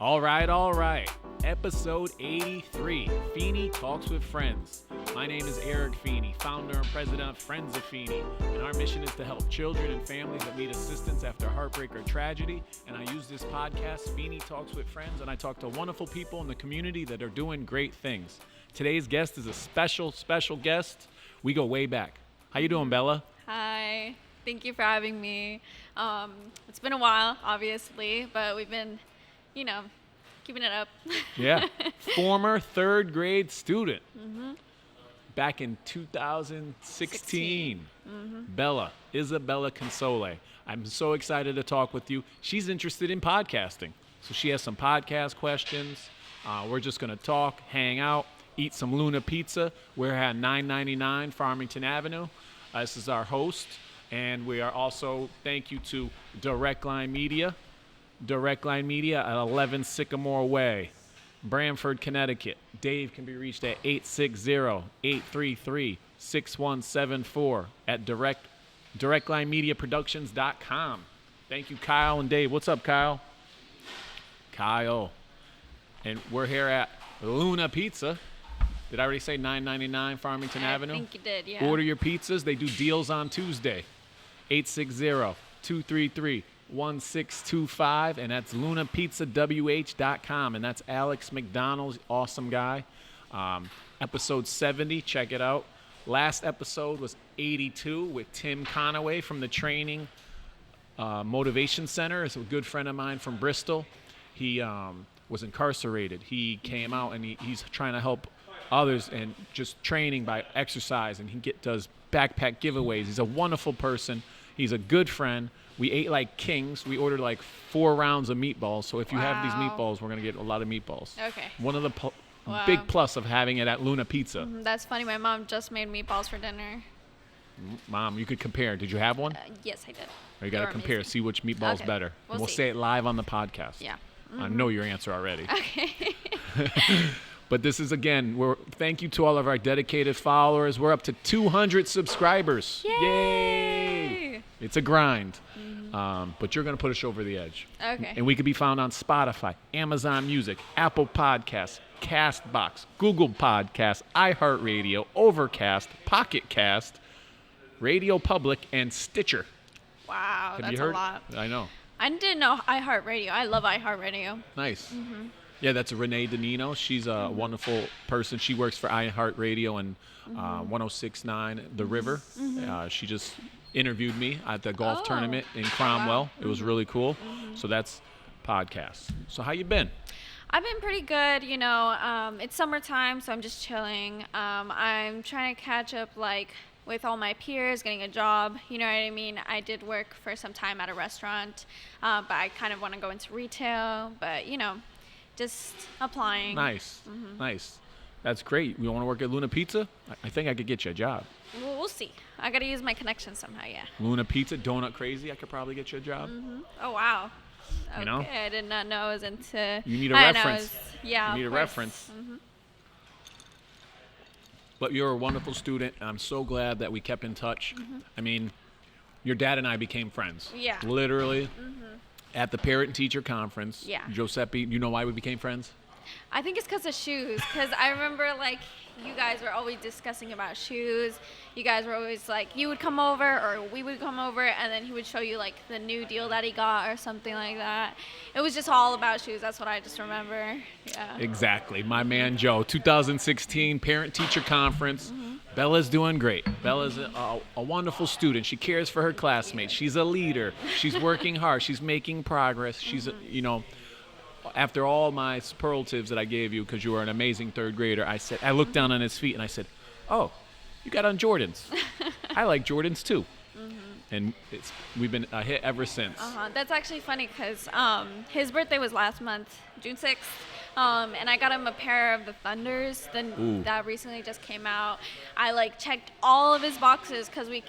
All right. Episode 83, Feeney Talks with Friends. My name is Eric Feeney, founder and president of Friends of Feeney, and our mission is to help children and families that need assistance after heartbreak or tragedy. And I use this podcast, Feeney Talks with Friends, and I talk to wonderful people in the community that are doing great things. Today's guest is a special guest. We go way back. How you doing, Bella? Hi. Thank you for having me. It's been a while, obviously, but we've been keeping it up. Yeah. Former third grade student. Back in 2016. Bella, Isabella Console. I'm so excited to talk with you. She's interested in podcasting. So she has some podcast questions. We're just going to talk, hang out, eat some Luna Pizza. We're at 999 Farmington Avenue. This is our host. And we are also, thank you to Direct Line Media at 11 Sycamore Way, Branford, Connecticut. Dave can be reached at 860-833-6174 at directlinemediaproductions.com. Thank you, Kyle and Dave. What's up, Kyle? Kyle. And we're here at Luna Pizza. Did I already say 999 Farmington Avenue? I think you did, yeah. Order your pizzas. They do deals on Tuesday. 860-233-1625, and that's lunapizzawh.com, and that's Alex McDonald's awesome guy. Episode 70, check it out. Last episode was 82 with Tim Conaway from the Training Motivation Center. It's a good friend of mine from Bristol. He was incarcerated. He came out, and he's trying to help others and just training by exercise, and he does backpack giveaways. He's a wonderful person. He's a good friend. We ate like kings. We ordered like 4 rounds of meatballs. So if you have these meatballs, we're going to get a lot of meatballs. Okay. One of the big plus of having it at Luna Pizza. That's funny. My mom just made meatballs for dinner. Mom, you could compare. Did you have one? Yes, I did. Or you got to compare, see which meatball's Okay. better. We'll see. say it live on the podcast. Yeah. I know your answer already. Okay. But this is, again, thank you to all of our dedicated followers. We're up to 200 subscribers. Yay! It's a grind. But you're going to push us over the edge. Okay. And we can be found on Spotify, Amazon Music, Apple Podcasts, CastBox, Google Podcasts, iHeartRadio, Overcast, Pocket Cast, Radio Public, and Stitcher. Wow, Have you that's heard? a lot. I know. I didn't know iHeartRadio. I love iHeartRadio. Nice. Yeah, that's Renee Danino. She's a wonderful person. She works for iHeartRadio and 106.9 The River. She just interviewed me at the golf tournament in Cromwell. Wow. It was really cool. So that's podcasts. So how you been? I've been pretty good, it's summertime, so I'm just chilling. I'm trying to catch up, with all my peers, getting a job, you know what I mean? I did work for some time at a restaurant, but I kind of want to go into retail, but, just applying. Nice. That's great. You want to work at Luna Pizza? I think I could get you a job. Well, we'll see. I got to use my connection somehow, yeah. Luna Pizza, Donut Crazy, I could probably get you a job. Oh, wow. Okay, You know? I did not know I was into... You need a I know, reference. Yeah, You need of a course. reference. But you're a wonderful student, and I'm so glad that we kept in touch. I mean, your dad and I became friends. Yeah. Literally. At the parent and teacher conference. Yeah. Giuseppe, you know why we became friends? I think it's because of shoes. Because I remember, you guys were always discussing about shoes. You guys were always you would come over or we would come over, and then he would show you, the new deal that he got or something like that. It was just all about shoes. That's what I just remember. Yeah. Exactly. My man, Joe. 2016 parent-teacher conference. Bella's doing great. Bella's a wonderful student. She cares for her classmates. She's a leader. She's working hard. She's making progress. She's, after all my superlatives that I gave you because you were an amazing third grader, I looked down on his feet and I said, oh, you got on Jordans. I like Jordans too. And we've been a hit ever since. That's actually funny because his birthday was last month, June 6th. And I got him a pair of the Thunders that recently just came out. I checked all of his boxes because he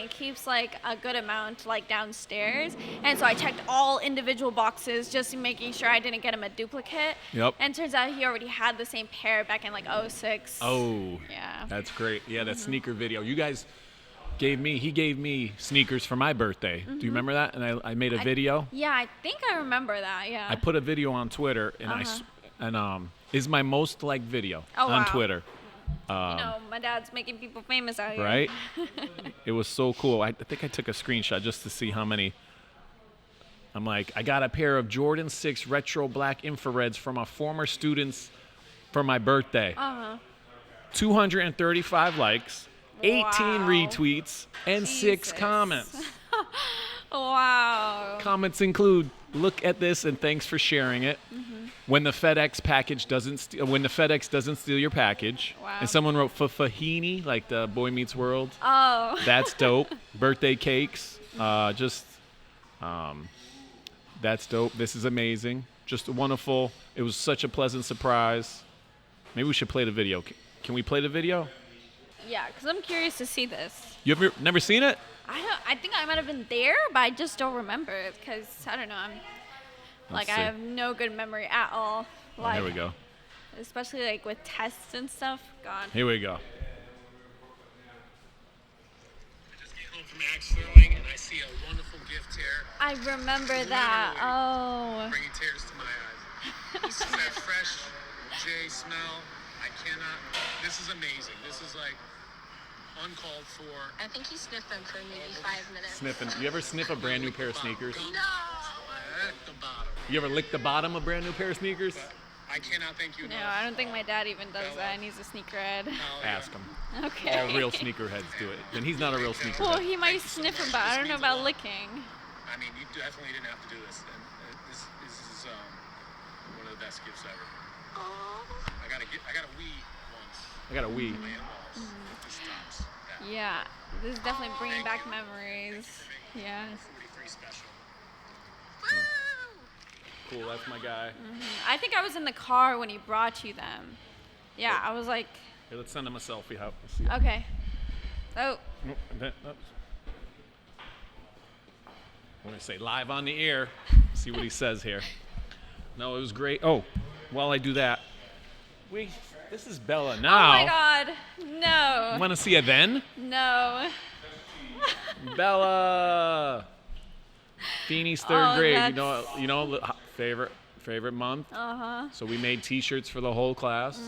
keeps a good amount downstairs, and so I checked all individual boxes just making sure I didn't get him a duplicate. Yep. And turns out he already had the same pair back in 06. Oh, yeah. That's great. Yeah, that sneaker video. You guys, gave me sneakers for my birthday. Do you remember that? And I made a video. Yeah, I think I remember that. Yeah. I put a video on Twitter, and is my most liked video on Twitter. My dad's making people famous out here. Right? It was so cool. I think I took a screenshot just to see how many. I'm like, I got a pair of Jordan 6 retro black infrareds from a former student's for my birthday. 235 likes, 18 retweets, and 6 comments. Wow. Comments include, "Look at this and thanks for sharing it." When the FedEx doesn't steal your package. Wow. And someone wrote Feeney, like the Boy Meets World. Oh. That's dope. Birthday cakes. That's dope. This is amazing. Just wonderful. It was such a pleasant surprise. Maybe we should play the video. Can we play the video? Yeah, because I'm curious to see this. You ever never seen it? I think I might have been there, but I just don't remember it because, I don't know, I have no good memory at all. Like, here we go. Especially like with tests and stuff. God. Here we go. I just came home from Axe throwing and I see a wonderful gift here. I remember that. Oh. Bringing tears to my eyes. This is that fresh J smell. I cannot. This is amazing. This is like uncalled for. I think he sniffed them for maybe 5 minutes. Sniffing. You ever sniff a brand new pair of sneakers? No! At the bottom. You ever lick the bottom of a brand new pair of sneakers? I cannot thank you No, enough. I don't think my dad even does that, and he's a sneakerhead. Ask him. Okay. All real sneakerheads do it. And he's not a real sneakerhead. Well, he might sniff them, but I don't know about licking. I mean, you definitely didn't have to do this. And this is one of the best gifts ever. I got a Wii once. I got a Wii. My in-laws. This tops that. Yeah, this is definitely bringing back memories. Yeah. 43 special. Cool, that's my guy. I think I was in the car when he brought you them. Yeah, I was like, Hey, let's send him a selfie. Let's see. okay. Oh, Nope, I'm going to say live on the air. See what he says here. No, it was great. Oh, while I do that, this is Bella now. oh my God. No. You want to see it then? No. Bella. Feeney's third Oh, grade. that's- You know, favorite month. So we made T-shirts for the whole class.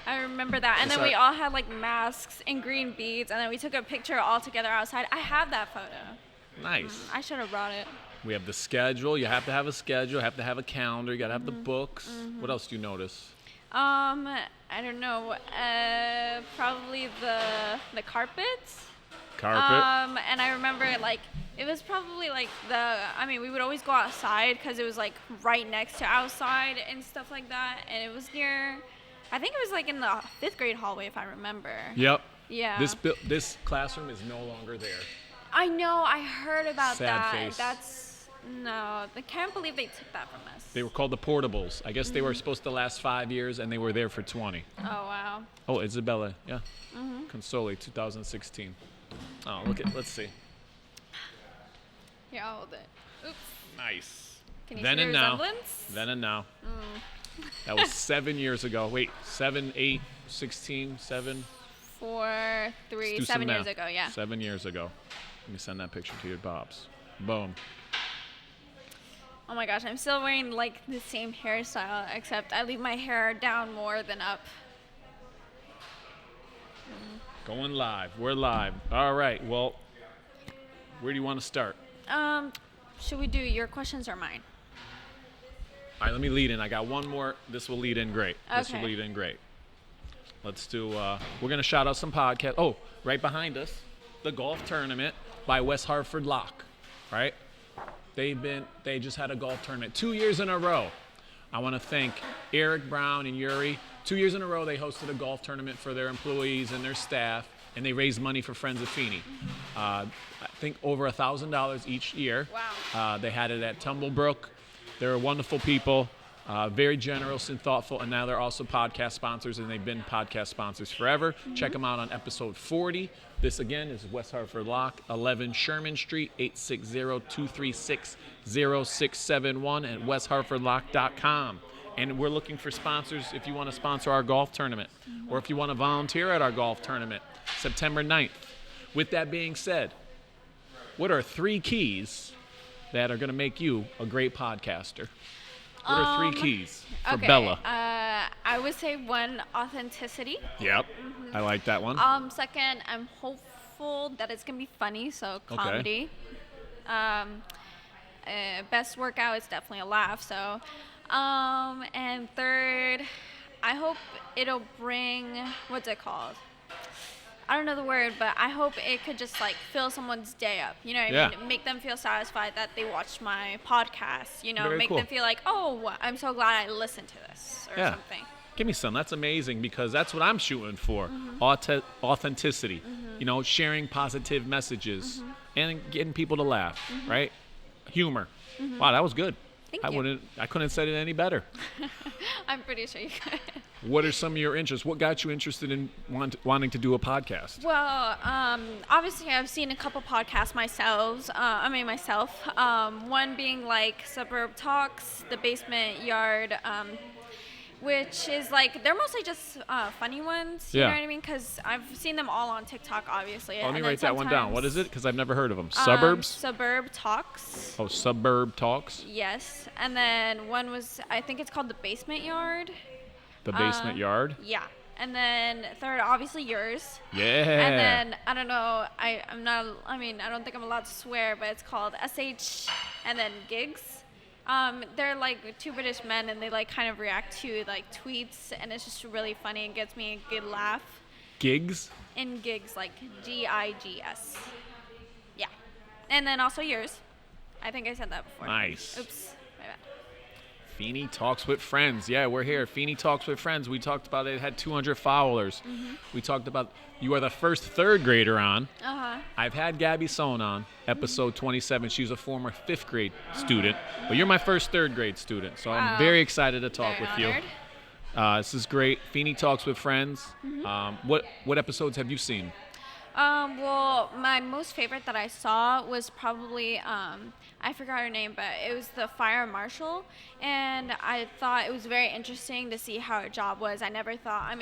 I remember that. And then we all had like masks and green beads, and then we took a picture all together outside. I have that photo. Nice. I should have brought it. We have the schedule. You have to have a schedule. You have to have a calendar. You got to have the books. What else do you notice? I don't know. Probably the carpets. Carpet. And I remember like it was probably like we would always go outside because it was like right next to outside and stuff like that, and it was near. I think it was like in the 5th grade hallway if I remember. Yep. Yeah. This classroom is no longer there. I know. I heard about Sad that. face. I can't believe they took that from us. They were called the portables. I guess they were supposed to last 5 years, and they were there for 20. Oh wow. Oh, Isabella, yeah. Consoli, 2016. Oh, let's see. Here, I'll hold it. Oops. Nice. Can you Then see the and now. resemblance? Then and now. That was 7 years ago. Wait, 7, 8, 16, 7? 4, 3, Let's do 7 some years math. ago, yeah. 7 years ago. Let me send that picture to your Bobs. Boom. Oh my gosh, I'm still wearing like the same hairstyle, except I leave my hair down more than up. Going live. We're live. All right. Well, where do you want to start? Should we do your questions or mine? All right, let me lead in. I got one more. This will lead in great. This will Okay. lead in great. Let's do, we're going to shout out some podcasts. Oh, right behind us, the golf tournament by West Hartford Lock, right? They just had a golf tournament 2 years in a row. I want to thank Eric Brown and Yuri. 2 years in a row, they hosted a golf tournament for their employees and their staff, and they raised money for Friends of Feeney. I think over $1,000 each year. Wow. They had it at Tumblebrook. They're wonderful people, very generous and thoughtful, and now they're also podcast sponsors, and they've been podcast sponsors forever. Check them out on episode 40. This, again, is West Hartford Lock, 11 Sherman Street, 860-236-0671 at westhartfordlock.com. And we're looking for sponsors if you want to sponsor our golf tournament or if you want to volunteer at our golf tournament, September 9th. With that being said, what are 3 keys that are going to make you a great podcaster? What are 3 keys for Bella? I would say 1, authenticity. Yep. I like that one. Second, I'm hopeful that it's gonna be funny, so comedy. Best workout is definitely a laugh. So, and third, I hope it'll bring, what's it called? I don't know the word, but I hope it could just like fill someone's day up. You know what I mean? Make them feel satisfied that they watched my podcast. You know, Very make cool. them feel like, oh, I'm so glad I listened to this or something. Give me some. That's amazing because that's what I'm shooting for. Authenticity. You know, sharing positive messages and getting people to laugh, right? Humor. Wow, that was good. Thank I you. couldn't have said it any better. I'm pretty sure you could. What are some of your interests? What got you interested in wanting to do a podcast? Well, obviously I've seen a couple podcasts myself. One being like Suburb Talks, The Basement Yard, which is like, they're mostly just funny ones. You know what I mean? Because I've seen them all on TikTok, obviously. Let me write that one down. What is it? Because I've never heard of them. Suburbs? Suburb Talks. Oh, Suburb Talks? Yes. And then one was, I think it's called The Basement Yard. The Basement Yard? Yeah. And then third, obviously yours. Yeah. And then, I don't know, I don't think I'm allowed to swear, but it's called SH and then Gigs. They're like 2 British men, and they like kind of react to like tweets, and it's just really funny and gets me a good laugh. Gigs? In Gigs, like Gigs. Yeah. And then also yours. I think I said that before. Nice. Oops, my bad. Feeney Talks with Friends. Yeah, we're here. Feeney Talks with Friends. We talked about it had 200 followers. We talked about you are the first 3rd grader on. I've had Gabby Sohn on, episode 27. She's a former 5th grade student, but you're my first 3rd grade student, so I'm very excited to talk with you. This is great. Feeney Talks with Friends. What episodes have you seen? Well, my most favorite that I saw was probably, I forgot her name, but it was the fire marshal, and I thought it was very interesting to see how her job was. I never thought,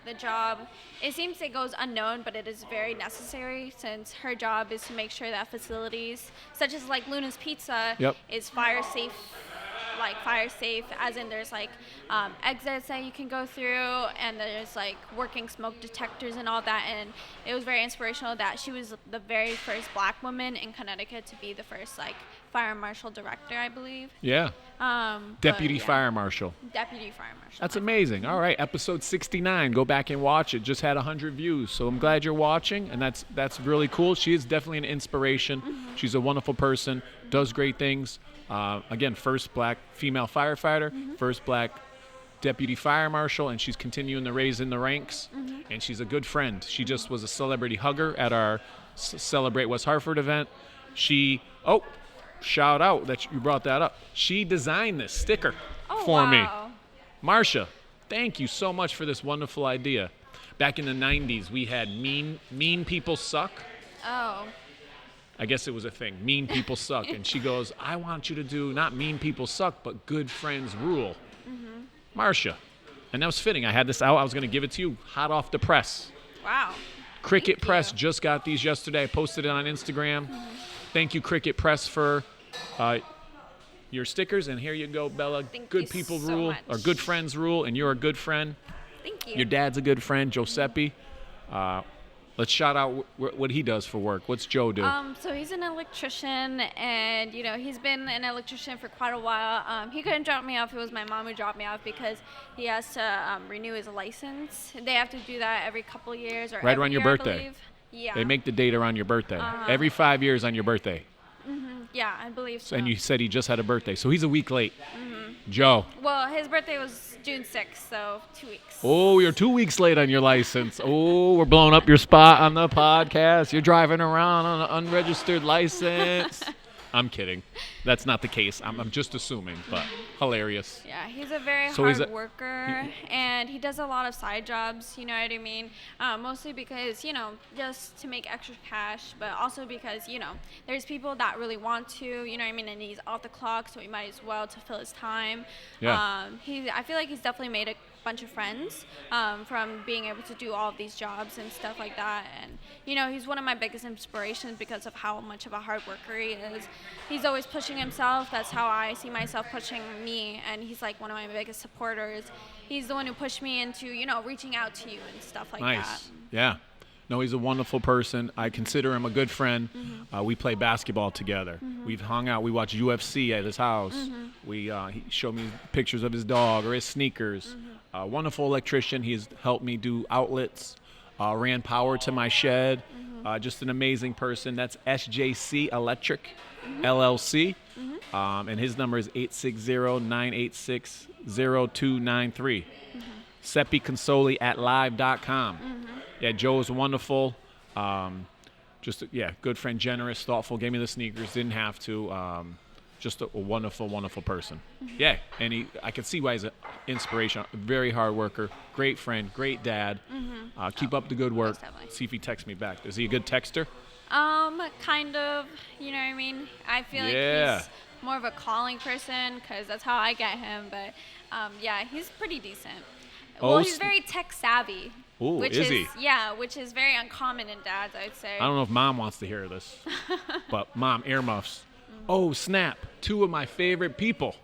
the job, it seems it goes unknown, but it is very necessary since her job is to make sure that facilities, such as like Luna's Pizza, is fire safe. Like fire safe, as in there's like exits that you can go through, and there's like working smoke detectors and all that. And it was very inspirational that she was the very first Black woman in Connecticut to be the first like fire marshal director, I believe. Yeah. Deputy fire marshal. Deputy fire marshal. That's amazing. All right, episode 69. Go back and watch it. Just had 100 views, so I'm glad you're watching, and that's really cool. She is definitely an inspiration. She's a wonderful person. Does great things. Again, first Black female firefighter, first Black deputy fire marshal, and she's continuing to raise in the ranks. And she's a good friend. She just was a celebrity hugger at our Celebrate West Hartford event. Shout out that you brought that up. She designed this sticker for me. Marsha, thank you so much for this wonderful idea. Back in the 90s, we had Mean People Suck. Oh. I guess it was a thing. Mean People Suck. And she goes, I want you to do not Mean People Suck, but Good Friends Rule. Marsha. And that was fitting. I had this out. I was going to give it to you hot off the press. Wow. Cricket Press just got these yesterday. I posted it on Instagram. Thank you, Cricket Press, for your stickers. And here you go, Bella. Thank Good you People so Rule, much. or Good Friends Rule, and you're a good friend. Thank you. Your dad's a good friend, Giuseppe. Let's shout out what he does for work. What's Joe do? So he's an electrician, and he's been an electrician for quite a while. He couldn't drop me off. It was my mom who dropped me off because he has to renew his license. They have to do that every couple of years or right every around your year, I birthday. believe. Yeah. They make the date around your birthday. Every 5 years on your birthday. Yeah, I believe so. And you said he just had a birthday, so he's a week late. Joe. Well, his birthday was June 6th, so 2 weeks. Oh, you're 2 weeks late on your license. Oh, we're blowing up your spot on the podcast. You're driving around on an unregistered license. I'm kidding. That's not the case. I'm just assuming, but hilarious. Yeah, he's a very So he's hard worker, and he does a lot of side jobs, you know what I mean? Mostly because, just to make extra cash, but also because, there's people that really want to, you know what I mean? And he's off the clock, so he might as well to fill his time. Yeah. I feel like he's definitely made a bunch of friends from being able to do all of these jobs and stuff like that. And, he's one of my biggest inspirations because of how much of a hard worker he is. He's always pushing himself. That's how I see myself pushing me. And he's like one of my biggest supporters. He's the one who pushed me into, reaching out to you and stuff like that. Nice. Yeah. No, he's a wonderful person. I consider him a good friend. We play basketball together. We've hung out. We watch UFC at his house. He showed me pictures of his dog or his sneakers. Wonderful electrician. He's helped me do outlets, ran power to my shed. Just an amazing person. That's SJC Electric, LLC. And his number is 860-986-0293. Seppi Consoli at live.com. Yeah, Joe is wonderful. Good friend, generous, thoughtful, gave me the sneakers, didn't have to. Just a wonderful, wonderful person. Yeah, and I can see why he's an inspiration. Very hard worker, great friend, great dad. Keep up the good work. See if he texts me back. Is he a good texter? Kind of, you know what I mean? I feel like he's more of a calling person because that's how I get him. But, he's pretty decent. Well, he's very tech savvy. Ooh, is he? Yeah, which is very uncommon in dads, I'd say. I don't know if Mom wants to hear this, but Mom, earmuffs. Oh, snap. 2 of my favorite people.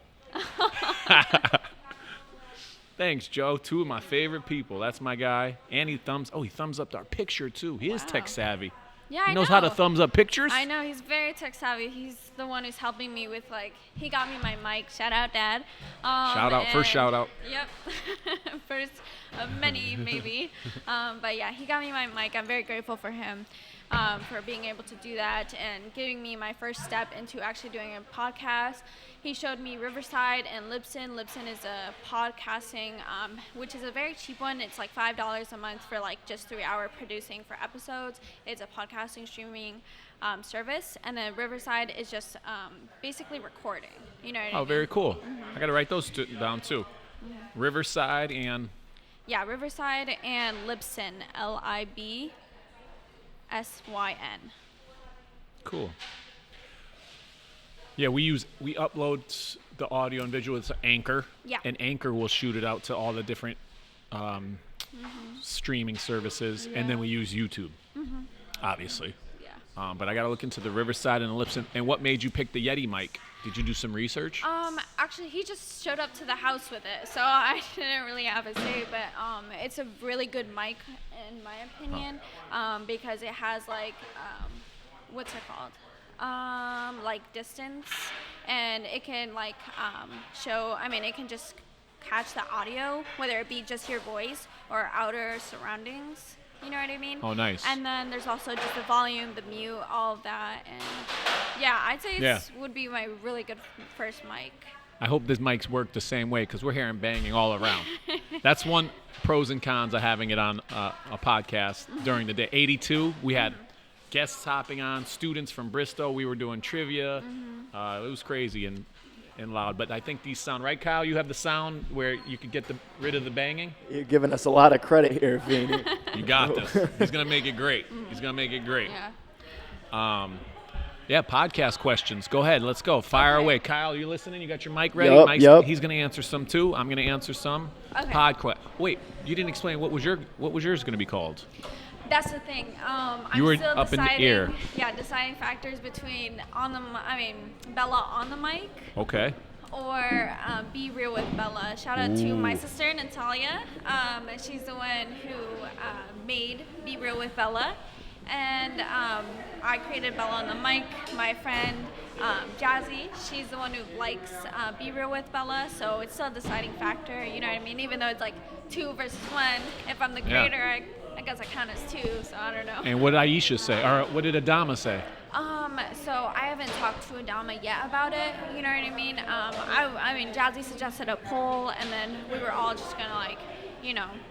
Thanks, Joe. 2 of my favorite people. That's my guy. And he thumbs up our picture, too. He is tech savvy. Yeah, he knows how to thumbs up pictures. I know. He's very tech savvy. He's the one who's helping me with, he got me my mic. Shout out, Dad. First shout out. Yep. First of many, maybe. But yeah, he got me my mic. I'm very grateful for him. For being able to do that and giving me my first step into actually doing a podcast. He showed me Riverside and Libsyn. Libsyn is a podcasting, which is a very cheap one. It's like $5 a month for just 3-hour producing for episodes. It's a podcasting streaming service. And then Riverside is just basically recording. You know what I mean? Very cool. I got to write those down too. Riverside and... Yeah, Riverside and Libsyn, LIBSYN. Cool. Yeah, we upload the audio and visual with Anchor. Yeah. And Anchor will shoot it out to all the different streaming services, and then we use YouTube, obviously. Yeah. But I got to look into the Riverside and the Libsyn. And what made you pick the Yeti mic? Did you do some research? Actually, he just showed up to the house with it, so I didn't really have a say. But it's a really good mic, in my opinion, because it has what's it called? Distance, and it can show. I mean, it can just catch the audio, whether it be just your voice or outer surroundings. You know what I mean? Oh, nice. And then there's also just the volume, the mute, all of that. And yeah, I'd say it would be my really good first mic. I hope this mics work the same way because we're hearing banging all around. That's one pros and cons of having it on a podcast during the day. 82, we had guests hopping on, students from Bristol. We were doing trivia. It was crazy and loud. But I think these sound right, Kyle. You have the sound where you could get rid of the banging. You're giving us a lot of credit here, Feeney. You got this. He's gonna make it great. He's gonna make it great. Yeah. Podcast questions. Go ahead. Let's go. Fire away. Kyle, you listening? You got your mic ready? Yep. He's gonna answer some too. I'm gonna answer some. Okay. Wait, you didn't explain what was yours gonna be called? That's the thing. You were I'm still up deciding, in the air. Yeah, deciding factors between Bella on the mic. Okay. Or Be Real with Bella. Shout out to my sister Natalia. She's the one who made Be Real with Bella. And I created Bella on the mic. My friend Jazzy, she's the one who likes Be Real with Bella. So it's still a deciding factor. You know what I mean? Even though it's 2 versus 1, if I'm the creator, I guess I count as 2, so I don't know. And what did Aisha say? Or what did Adama say? So I haven't talked to Adama yet about it, you know what I mean? I mean, Jazzy suggested a poll, and then we were all just gonna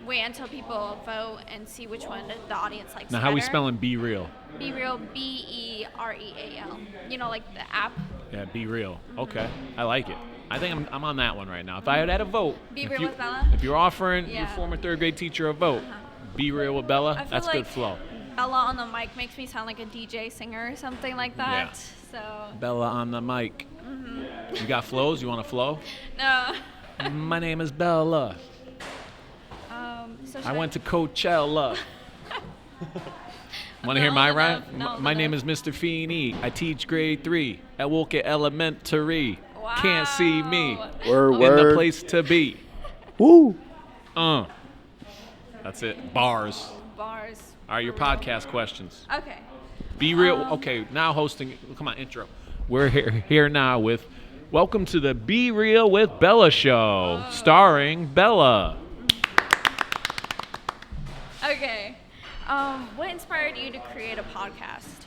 wait until people vote and see which one the audience likes Now, better. how are we spelling Be Real? Be Real, Bereal. You know, like the app. Yeah, Be Real. Okay, I like it. I think I'm on that one right now. If I had a vote, Be if Real you- with Bella? If you're offering your Yeah. former third grade teacher a vote, Be Real with Bella, I feel that's like good flow. Bella on the mic makes me sound like a DJ singer or something like that. Yeah. So, Bella on the mic. You got flows? You want to flow? no. My name is Bella. So I went to Coachella. Want to hear my rhyme? My name is Mr. Feeney. I teach grade 3 at Wolcott Elementary. Can't see me. Word, In the word. place to be. Woo. That's it. Bars. Bars. All right, your podcast questions. Okay. Be real. Okay, now hosting. Come on, intro. We're here now with welcome to the Be Real with Bella show, starring Bella. Okay. What inspired you to create a podcast?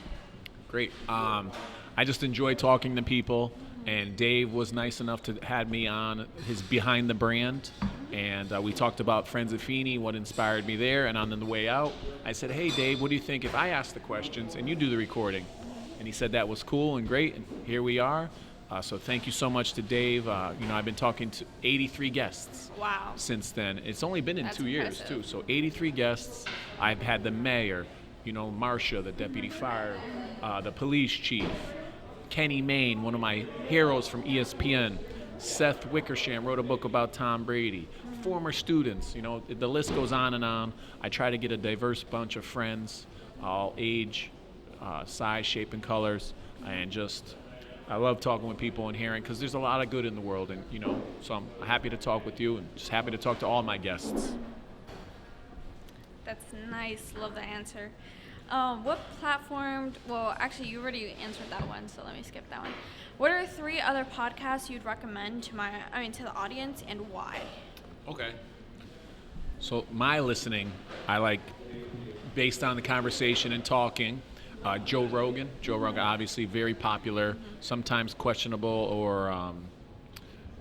Great. I just enjoy talking to people, and Dave was nice enough to have me on his Behind the Brand, and we talked about Friends of Feeney, what inspired me there, and on the way out, I said, hey, Dave, what do you think if I ask the questions and you do the recording? And he said that was cool and great, and here we are. So thank you so much to Dave. I've been talking to 83 guests. Wow. Since then. It's only been in That's 2 years, impressive. too. So 83 guests. I've had the mayor, Marsha, the deputy fire, the police chief, Kenny Mayne, one of my heroes from ESPN, Seth Wickersham wrote a book about Tom Brady, former students, the list goes on and on. I try to get a diverse bunch of friends, all age, size, shape, and colors, and just I love talking with people and hearing, because there's a lot of good in the world, and so I'm happy to talk with you, and just happy to talk to all my guests. That's nice. Love the answer. What platform? Well, actually, you already answered that one, so let me skip that one. What are 3 other podcasts you'd recommend to the audience, and why? Okay. So my listening, I like, based on the conversation and talking, Joe Rogan. Joe Rogan, obviously very popular, sometimes questionable or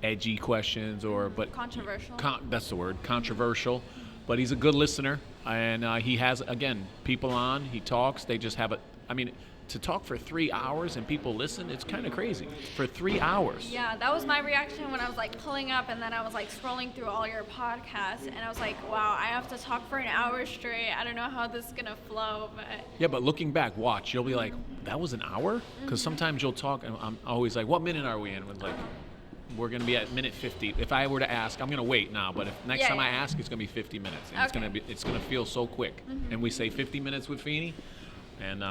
edgy questions, but Controversial. That's the word, controversial. But he's a good listener, and he has, again, people on. He talks. They just have to talk for 3 hours and people listen, it's kind of crazy. For 3 hours. Yeah, that was my reaction when I was pulling up, and then I was scrolling through all your podcasts, and I was like, wow, I have to talk for an hour straight. I don't know how this is gonna flow, but Yeah, but looking back, watch, you'll be like, that was an hour? Because sometimes you'll talk, and I'm always like, what minute are we in? It's like, we're going to be at minute 50. If I were to ask, I'm going to wait now, but if next time I ask, it's going to be 50 minutes. And Okay. it's going to feel so quick. And we say 50 minutes with Feeney. And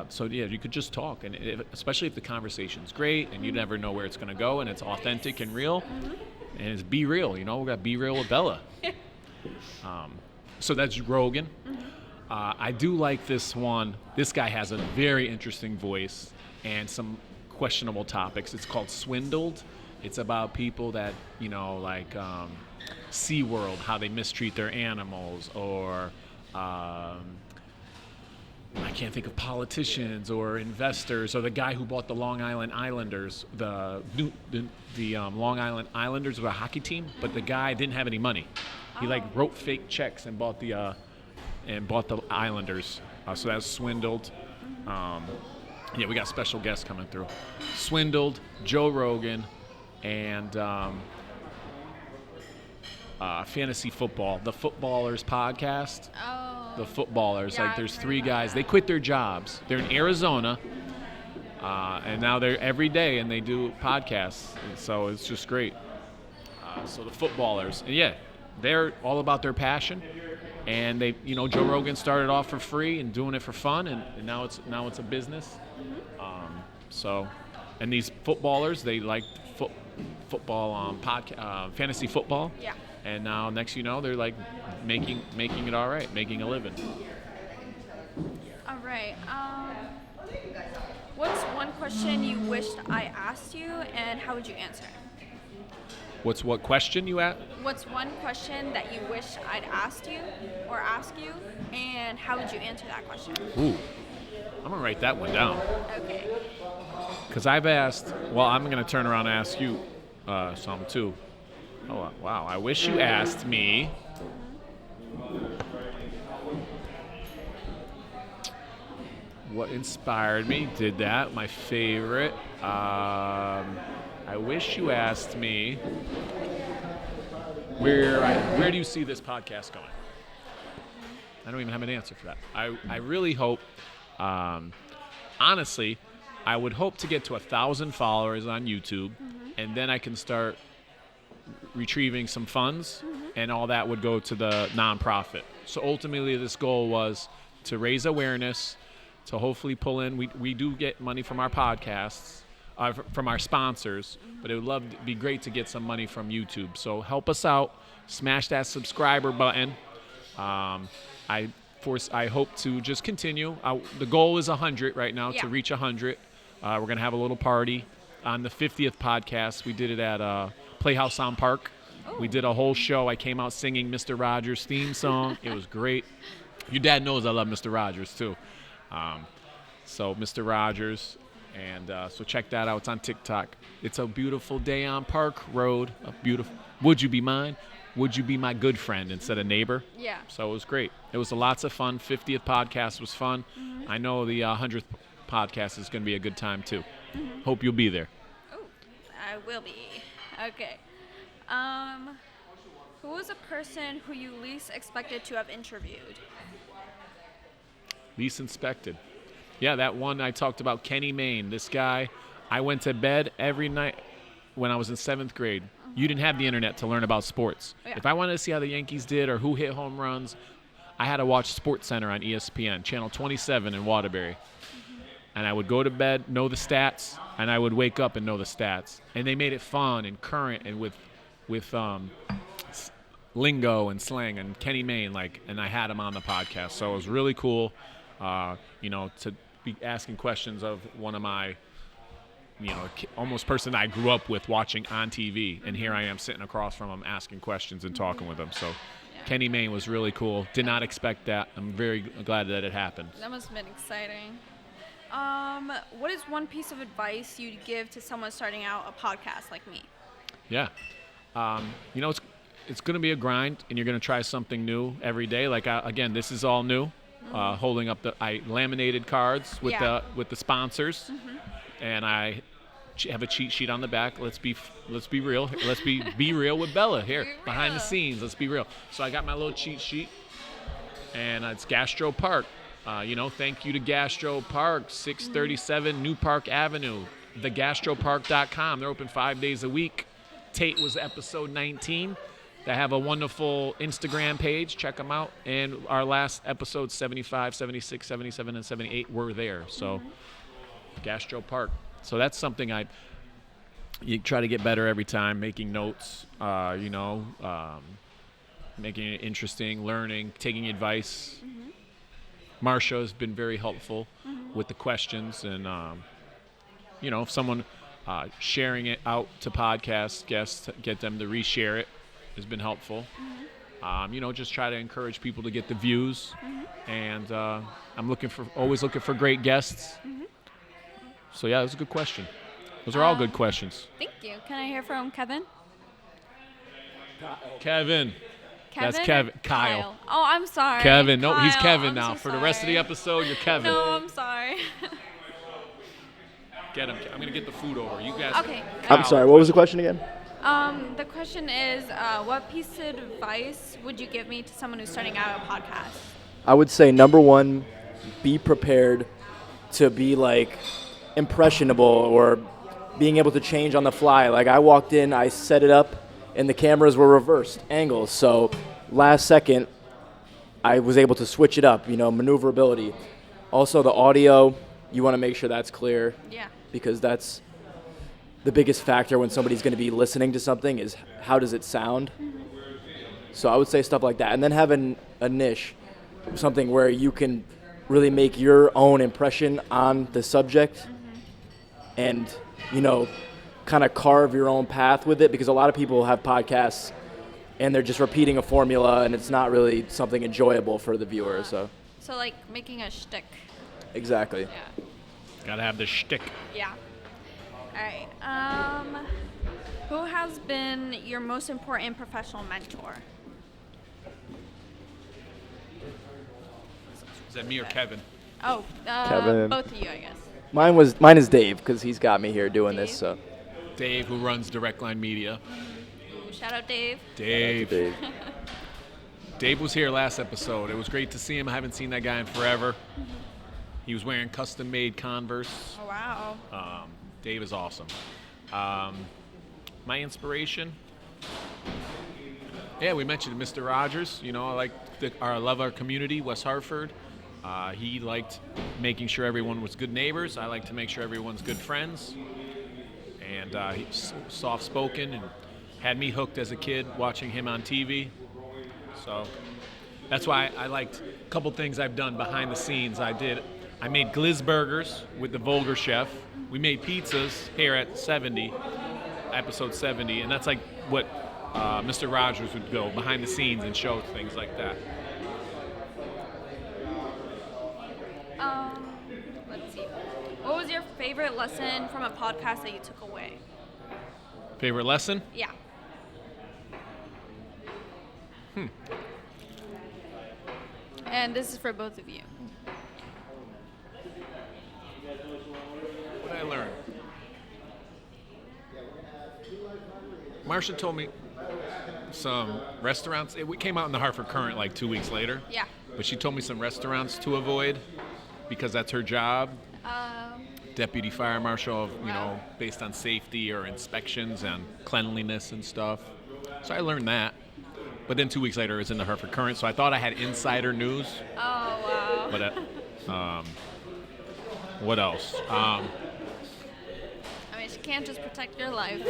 so yeah, you could just talk, and especially if the conversation's great and you never know where it's going to go, and it's authentic and real. And it's Be Real, we got Be Real with Bella. So that's Rogan. I do like this one. This guy has a very interesting voice and some questionable topics. It's called Swindled. It's about people that, SeaWorld, how they mistreat their animals, or I can't think of politicians or investors, or the guy who bought the Long Island Islanders, the Long Island Islanders were a hockey team, but the guy didn't have any money. He wrote fake checks and bought the Islanders. So that's Swindled. Yeah, we got special guests coming through. Swindled, Joe Rogan, and Fantasy Football, the Footballers podcast. oh, The Footballers, Yeah, there's I've 3 heard about guys. that. They quit their jobs. They're in Arizona, and now they're every day, and they do podcasts. And so it's just great. So the Footballers, and yeah, they're all about their passion. And they, Joe Rogan started off for free and doing it for fun, and now it's a business. And these footballers, they like football, fantasy football. Yeah. And now, next they're making it all right, making a living. All right. What's one question you wished I asked you, and how would you answer it? What question you at? What's one question that you wish I'd asked you or ask you, and how would you answer that question? Ooh, I'm gonna write that one down. Okay. Because I've asked, I'm going to turn around and ask you some too. Oh, wow. I wish you asked me. What inspired me? Did that. My favorite. I wish you asked me where do you see this podcast going? I don't even have an answer for that. I really hope, honestly, I would hope to get to 1,000 followers on YouTube, and then I can start retrieving some funds, and all that would go to the nonprofit. So ultimately, this goal was to raise awareness, to hopefully pull in. We do get money from our podcasts, from our sponsors, but it would be great to get some money from YouTube. So help us out. Smash that subscriber button. I hope to just continue. The goal is 100 right now, to reach 100. We're going to have a little party. On the 50th podcast, we did it at Playhouse on Park. Ooh. We did a whole show. I came out singing Mr. Rogers' theme song. It was great. Your dad knows I love Mr. Rogers, too. So Mr. Rogers, and so check that out. It's on TikTok. It's a beautiful day on Park Road. Would you be mine? Would you be my good friend instead of neighbor? Yeah. So it was great. It was lots of fun. 50th podcast was fun. I know the 100th podcast is going to be a good time, too. Hope you'll be there. Oh, I will be. Okay. Who was a person who you least expected to have interviewed? Least inspected. Yeah, that one I talked about, Kenny Mayne. This guy, I went to bed every night when I was in 7th grade. You didn't have the internet to learn about sports. Yeah. If I wanted to see how the Yankees did or who hit home runs, I had to watch SportsCenter on ESPN, channel 27 in Waterbury. And I would go to bed, know the stats, and I would wake up and know the stats. And they made it fun and current and with lingo and slang, and Kenny Mayne, and I had him on the podcast. So it was really cool, to be asking questions of one of my, almost person I grew up with watching on TV. And here I am sitting across from him asking questions and talking with him. So Kenny Mayne was really cool. Did not expect that. I'm very glad that it happened. That must have been exciting. What is one piece of advice you'd give to someone starting out a podcast like me? Yeah. It's going to be a grind, and you're going to try something new every day. Again, this is all new. Holding up I laminated cards with the sponsors, and I have a cheat sheet on the back. Let's be real. Let's be real with Bella here behind the scenes. Let's be real. So I got my little cheat sheet, and it's Gastro Park. Thank you to Gastro Park, 637 New Park Avenue, thegastropark.com. They're open 5 days a week. Tate was episode 19. They have a wonderful Instagram page. Check them out. And our last episode, 75, 76, 77, and 78, were there. So Gastro Park. So that's something you try to get better every time, making notes, making it interesting, learning, taking advice. Marsha has been very helpful with the questions, and if someone sharing it out to podcast guests, get them to reshare it, has been helpful. Just try to encourage people to get the views, and I'm always looking for great guests. So yeah, that was a good question. Those are all good questions. Thank you. Can I hear from Kevin? Kevin. That's Kevin. Kyle. Oh, I'm sorry. Kevin. No, Kyle. he's Kevin I'm now. so For the rest of the sorry. episode, you're Kevin. No, I'm sorry. Get him. I'm going to get the food over. You guys. Okay. I'm sorry, what was the question again? The question is, what piece of advice would you give me to someone who's starting out a podcast? I would say, number one, be prepared to be, impressionable or being able to change on the fly. I walked in, I set it up, and the cameras were reversed angles. So last second, I was able to switch it up, maneuverability. Also, the audio, you want to make sure that's clear. Yeah. Because that's the biggest factor when somebody's going to be listening to something is how does it sound. So I would say stuff like that. And then having a niche, something where you can really make your own impression on the subject and, kind of carve your own path with it, because a lot of people have podcasts and they're just repeating a formula and it's not really something enjoyable for the viewer. So making a shtick. Exactly. Yeah. Gotta have the shtick. Yeah. All right. Who has been your most important professional mentor? Is that me or Kevin? Oh, Kevin. both of you, I guess. Mine is Dave, because he's got me here doing this. Dave? So Dave, who runs Direct Line Media. Ooh, shout out Dave. Dave. Dave was here last episode. It was great to see him. I haven't seen that guy in forever. He was wearing custom-made Converse. Oh, wow. Dave is awesome. My inspiration? Yeah, we mentioned Mr. Rogers. You know, I love our community, West Hartford. He liked making sure everyone was good neighbors. I like to make sure everyone's good friends. And he's soft-spoken and had me hooked as a kid watching him on TV. So that's why I liked a couple things I've done behind the scenes. I made glizz burgers with the Vulgar Chef. We made pizzas here at episode 70, and that's like what Mr. Rogers would go behind the scenes and show things like that. Let's see. What was your favorite lesson from a podcast that you took away? Favorite lesson? Yeah. And this is for both of you. What did I learn? Marsha told me some restaurants. We came out in the Hartford Current like 2 weeks later. Yeah. But she told me some restaurants to avoid because that's her job. Deputy Fire Marshal, based on safety or inspections and cleanliness and stuff. So I learned that. But then 2 weeks later, it was in the Hartford Current, so I thought I had insider news. Oh, wow. But what else? I mean, she can't just protect your life.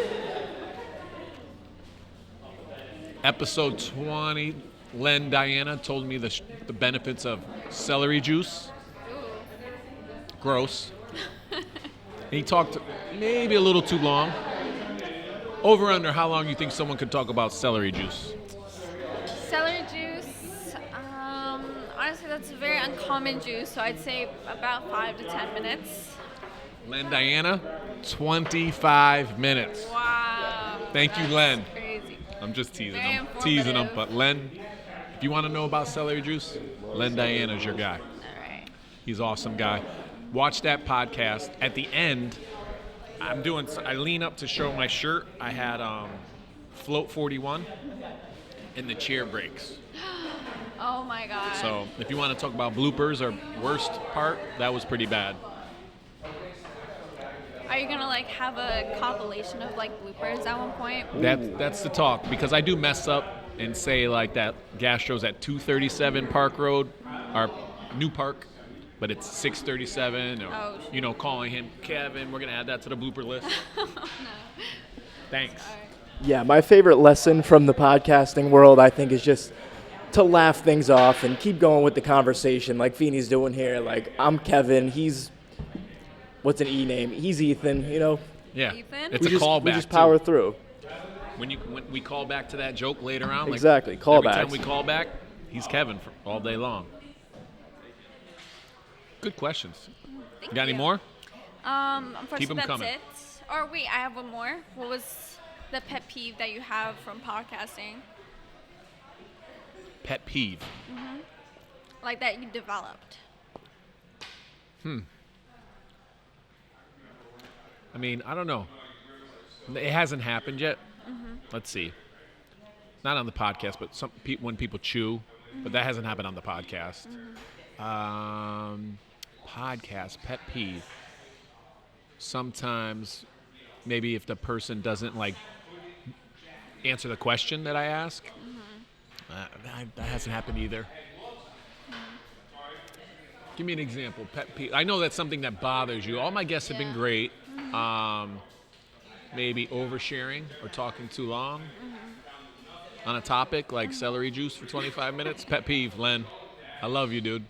Episode 20, Len Diana told me the benefits of celery juice. Ooh. Gross. He talked maybe a little too long. Over under, how long you think someone could talk about celery juice? Celery juice, honestly, that's a very uncommon juice, so I'd say about 5 to 10 minutes. Len Diana, 25 minutes. Wow. Thank you, Len. Crazy. I'm just teasing Very him. informative. But Len, if you want to know about celery juice, Len Diana's your guy. All right. He's an awesome guy. Watch that podcast. At the end, I lean up to show my shirt. I had Float 41 and the chair breaks. Oh my God. So if you want to talk about bloopers or worst part, that was pretty bad. Are you gonna have a compilation of bloopers at one point? That's the talk, because I do mess up and say that gastro's at 237 Park Road, or New Park, but it's 637, or calling him Kevin. We're gonna add that to the blooper list. No. Thanks. Sorry. Yeah, my favorite lesson from the podcasting world, I think, is just to laugh things off and keep going with the conversation like Feeney's doing here. I'm Kevin. He's, what's an E name? He's Ethan, Yeah, Ethan? it's a callback. We just power too. through. When we call back to that joke later on, exactly, every callbacks. time we call back, he's Kevin for all day long. Good questions. Thank Got any you. more? Unfortunately, Keep 'em that's coming. it. Or wait, I have one more. What was the pet peeve that you have from podcasting? Pet peeve. That you developed? I mean, I don't know. It hasn't happened yet. Let's see. Not on the podcast, but when people chew. But that hasn't happened on the podcast. Podcast, pet peeve. Sometimes, maybe if the person doesn't answer the question that I ask, that hasn't happened either. Give me an example, pet peeve. I know that's something that bothers you. All my guests have been great. Maybe oversharing or talking too long on a topic like celery juice for 25 minutes. Pet peeve, Len. I love you, dude.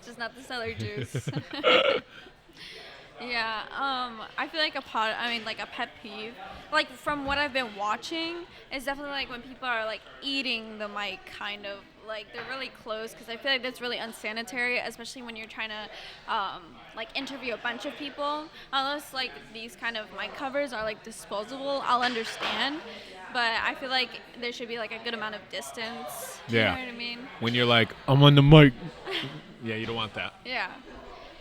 Just not the celery juice. Yeah, I feel like a pet peeve, from what I've been watching, is definitely when people are eating the mic, kind of they're really close, because I feel like that's really unsanitary, especially when you're trying to interview a bunch of people. Unless these kind of mic covers are disposable, I'll understand, but I feel like there should be a good amount of distance. Yeah. You know what I mean? When you're I'm on the mic. Yeah, you don't want that. Yeah.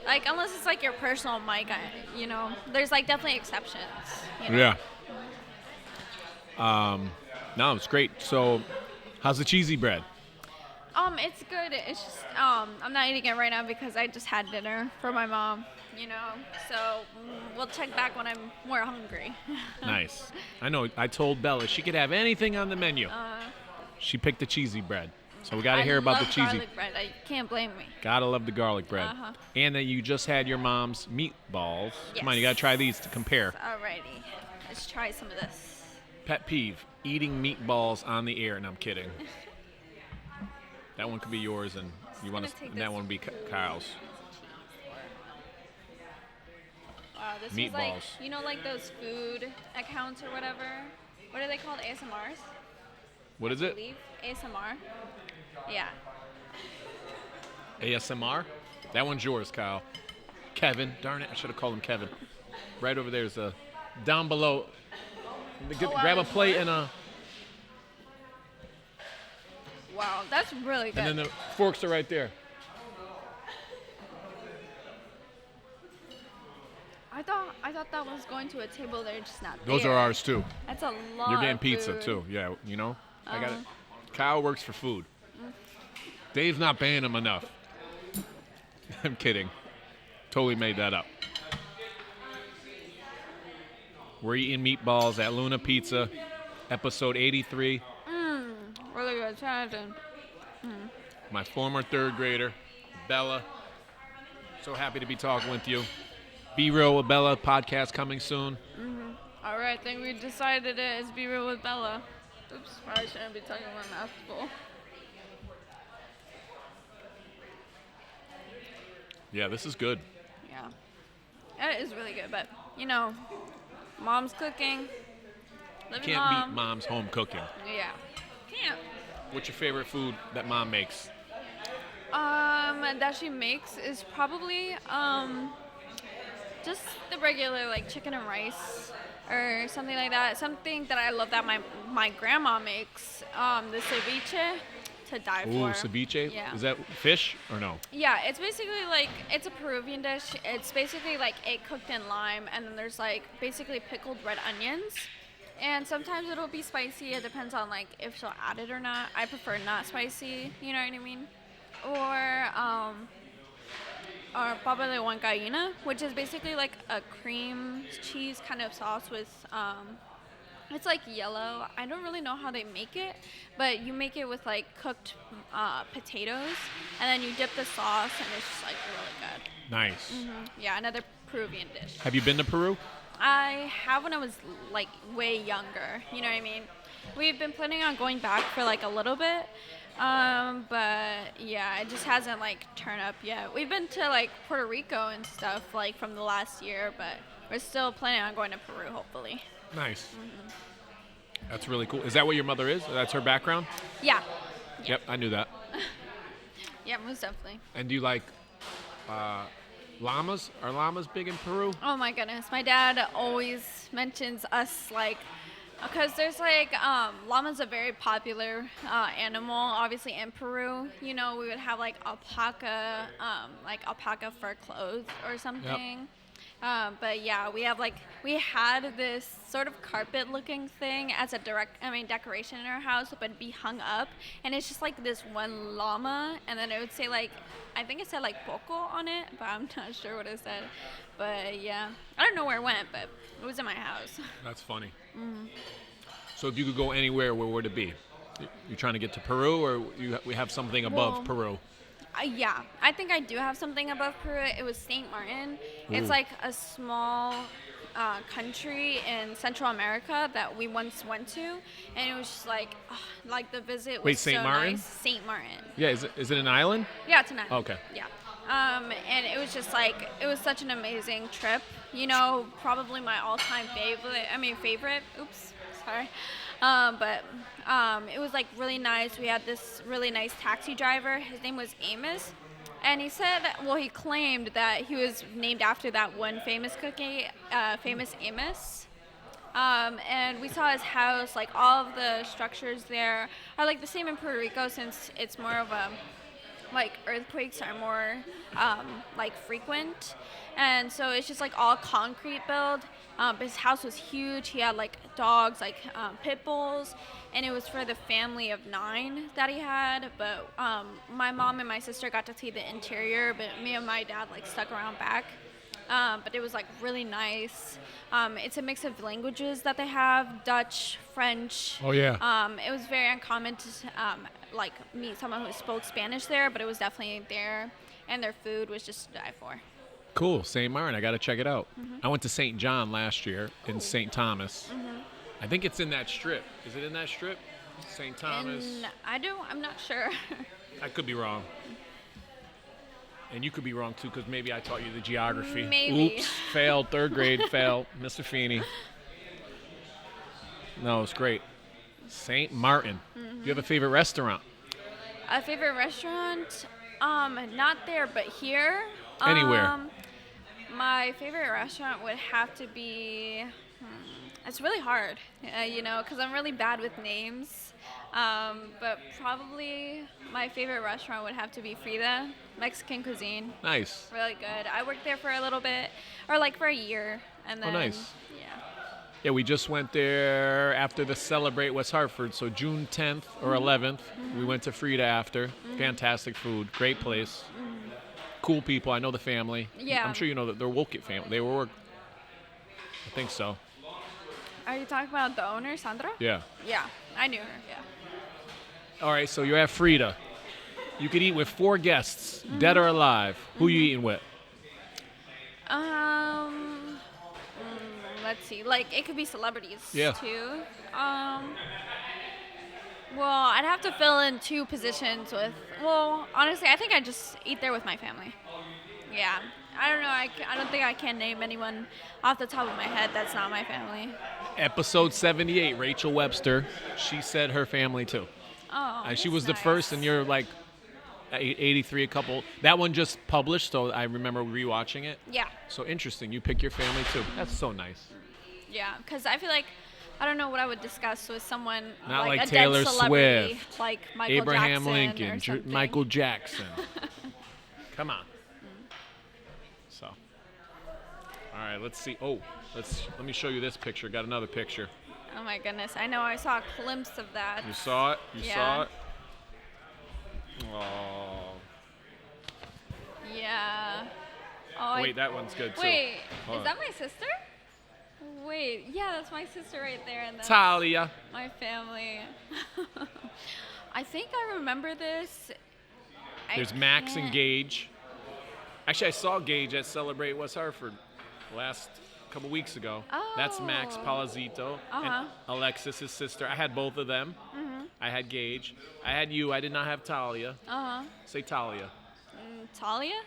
Like, unless it's like your personal mic, there's like definitely exceptions. Yeah. No, it's great. So, how's the cheesy bread? It's good. It's just I'm not eating it right now because I just had dinner for my mom. So we'll check back when I'm more hungry. Nice. I know. I told Bella she could have anything on the menu. She picked the cheesy bread. So we got to hear about the cheesy. Garlic bread. I can't blame me. Gotta love the garlic bread. Uh-huh. And that you just had your mom's meatballs. Come on, you Yes. gotta try these to compare. Alrighty, let's try some of this. Pet peeve: eating meatballs on the air. And I'm kidding. That one could be yours, and you want to. take And that this. one would be Kyle's. Wow, this is like, Meatballs. like those food accounts or whatever. What are they called? ASMRs? What is I it? believe. ASMR. Yeah. ASMR? That one's yours, Kyle. Kevin. Darn it, I should have called him Kevin. Right over there's a. Down below. Grab a plate and a. Wow, that's really good. And then the forks are right there. I thought that was going to a table there, just not Those there. are ours too. That's a lot. You're getting of pizza food. too. Yeah, I got it. Kyle works for food. Dave's not paying him enough. I'm kidding. Totally made that up. We're eating meatballs at Luna Pizza, episode 83. Really good. Jonathan. My former third grader, Bella. So happy to be talking with you. Be Real with Bella podcast coming soon. All right, I think we decided it is Be Real with Bella. Oops, probably shouldn't be talking about mouth full. Yeah, this is good. Yeah. It is really good, but, mom's cooking. Living Can't mom. beat mom's home cooking. Yeah. Can't. What's your favorite food that mom makes? That she makes is probably, just the regular, like, chicken and rice or something like that. Something that I love that my grandma makes, the ceviche, to die Ooh, for. ceviche? Yeah. Is that fish or no? Yeah, it's basically like, it's a Peruvian dish. It's basically like egg cooked in lime, and then there's like basically pickled red onions. And sometimes it'll be spicy. It depends on like if she'll add it or not. I prefer not spicy, you know what I mean? Or papa de huancaína, which is basically like a cream cheese kind of sauce with, it's like yellow. I don't really know how they make it, but you make it with like cooked potatoes, and then you dip the sauce, and it's just like really good. Nice. Yeah, another Peruvian dish. Have you been to Peru? I have when I was like way younger. You know what I mean? We've been planning on going back for like a little bit, but yeah, it just hasn't like turned up yet. We've been to like Puerto Rico and stuff like from the last year, but we're still planning on going to Peru hopefully. Nice. That's really cool. Is that what your mother is? That's her background? Yeah. Yep, I knew that. Yeah, most definitely. And do you like llamas? Are llamas big in Peru? Oh my goodness, my dad always mentions us like, because there's like llama's a very popular animal, obviously in Peru. You know, we would have like alpaca fur clothes or something. But yeah, we had this sort of carpet looking thing as a decoration in our house, but it'd be hung up, and it's just like this one llama, and then it would say like, I think it said like Poco on it, but I'm not sure what it said. But yeah, I don't know where it went, but it was in my house. That's funny. So if you could go anywhere, where would it be? You're trying to get to Peru, or we have something above Peru? Yeah, I think I do have something above Peru. It was St. Martin. It's Ooh. like a small country in Central America that we once went to, and it was just like the visit was Wait, St. so Martin? nice. St. Martin. Yeah, is it an island? Yeah, tonight. Okay. Yeah. And it was just like, it was such an amazing trip. You know, probably my all-time favorite. Oops, sorry. But it was like really nice. We had this really nice taxi driver. His name was Amos. And he said, he claimed that he was named after that one famous cookie, famous Amos. And we saw his house, like all of the structures there are like the same in Puerto Rico, since it's more of like earthquakes are more like frequent, and so it's just like all concrete build. His house was huge. He had like dogs, like pit bulls, and it was for the family of 9 that he had. But my mom and my sister got to see the interior, but me and my dad like stuck around back. But it was like really nice. It's a mix of languages that they have: Dutch, French. Oh, yeah. It was very uncommon to like meet someone who spoke Spanish there, but it was definitely there, and their food was just to die for. Cool. St. Martin. I got to check it out. I went to St. John last year in St. Thomas. I think it's in that strip. Is it in that strip? St. Thomas? And I'm not sure. I could be wrong. And you could be wrong, too, because maybe I taught you the geography. Maybe. Oops. Failed. 3rd grade. Failed. Mr. Feeney. No, it's great. St. Martin. Do you have a favorite restaurant? A favorite restaurant? Not there, but here. Anywhere. My favorite restaurant would have to be. It's really hard, because I'm really bad with names. But probably my favorite restaurant would have to be Frida, Mexican cuisine. Nice. Really good. I worked there for a little bit, or like for a year, and then. Oh, nice. Yeah. Yeah, we just went there after the Celebrate West Hartford. So June 10th or 11th, we went to Frida after. Fantastic food. Great place. Cool people. I know the family. Yeah. I'm sure you know that they're Woket family. They were. I think so. Are you talking about the owner, Sandra? Yeah. Yeah, I knew her. Yeah. All right, so you're at Frida. You could eat with 4 guests, dead or alive. Who you eating with? Let's see. Like, it could be celebrities, Yeah. too. Well, I'd have to fill in 2 positions with... Well, honestly, I think I'd just eat there with my family. Yeah. I don't know. I don't think I can name anyone off the top of my head that's not my family. Episode 78, Rachel Webster. She said her family, too. Oh, And she that's was the nice. first, and you're like 83 a couple. That one just published, so I remember rewatching it. Yeah. So interesting. You pick your family, too. That's so nice. Yeah, because I feel like I don't know what I would discuss with someone Not like a Taylor dead celebrity, Swift, like Michael Abraham Jackson Lincoln, or something. Michael Jackson. Come on. So, all right, let's see. Oh, let me show you this picture. Got another picture. Oh my goodness, I know. I saw a glimpse of that. You saw it? You Yeah. saw it? Oh. Yeah. Oh, Wait, that one's good too. Wait, Hold is on. that my sister? Wait, yeah, that's my sister right there, and that's Talia. my family. I think I remember this. There's Max and Gage. Actually, I saw Gage at Celebrate West Hartford last couple weeks ago. That's Max Oh. Palazito and Alexis, his sister. I had both of them. I had Gage. I had you. I did not have Talia. Say Talia. Talia?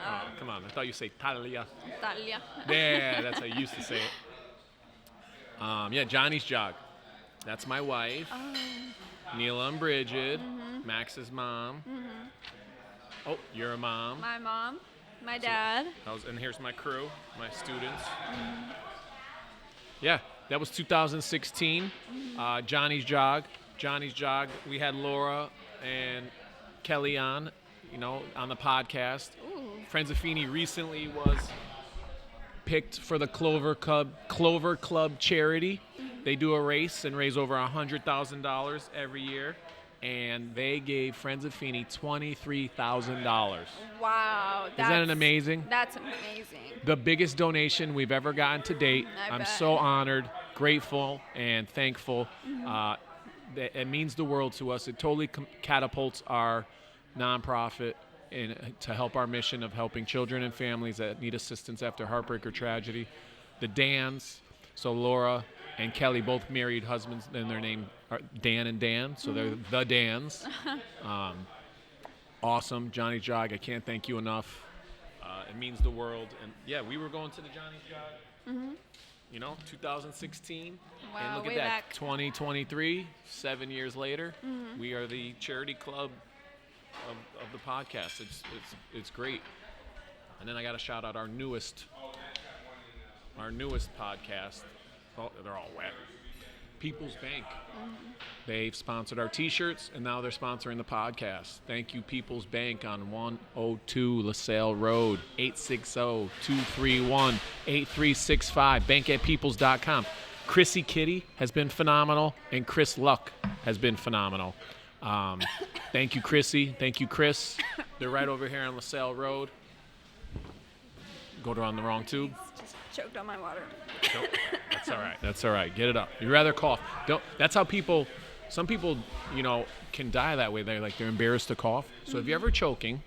Oh, come on. I thought you say Talia. Talia. Yeah, that's how I used to say it. Yeah, Johnny's Jog. That's my wife. Neela and Bridget. Max's mom. Oh, you're a mom. My mom, my dad. And here's my crew, my students. Yeah, that was 2016. Johnny's Jog. Johnny's Jog. We had Laura and Kelly on, on the podcast. Ooh. Friends of Feeney recently was picked for the Clover Club charity. They do a race and raise over $100,000 every year. And they gave Friends of Feeney $23,000. Wow. Isn't that amazing? That's amazing. The biggest donation we've ever gotten to date. I'm bet. so honored, grateful, and thankful. It means the world to us. It totally catapults our nonprofit to help our mission of helping children and families that need assistance after heartbreak or tragedy. The Dans, so Laura and Kelly, both married husbands, and their name are Dan and Dan, so they're the Dans. Awesome. Johnny Jog, I can't thank you enough. It means the world. And yeah, we were going to the Johnny Jog, 2016. Wow, and look way at that, back. 2023, 7 years later, we are the charity club of the podcast. It's great. And then I got to shout out our newest podcast. Oh, they're all wet. People's Bank. They've sponsored our T-shirts, and now they're sponsoring the podcast. Thank you, People's Bank on 102 LaSalle Road, 860-231-8365, bankatpeoples.com. Chrissy Kitty has been phenomenal, and Chris Luck has been phenomenal. Thank you, Chrissy. Thank you, Chris. They're right over here on LaSalle Road. Go down the wrong tube. Just choked on my water. Nope. That's all right. That's all right. Get it up. You'd rather cough. Don't. That's how people. Some people, can die that way. They're embarrassed to cough. So if you're ever choking,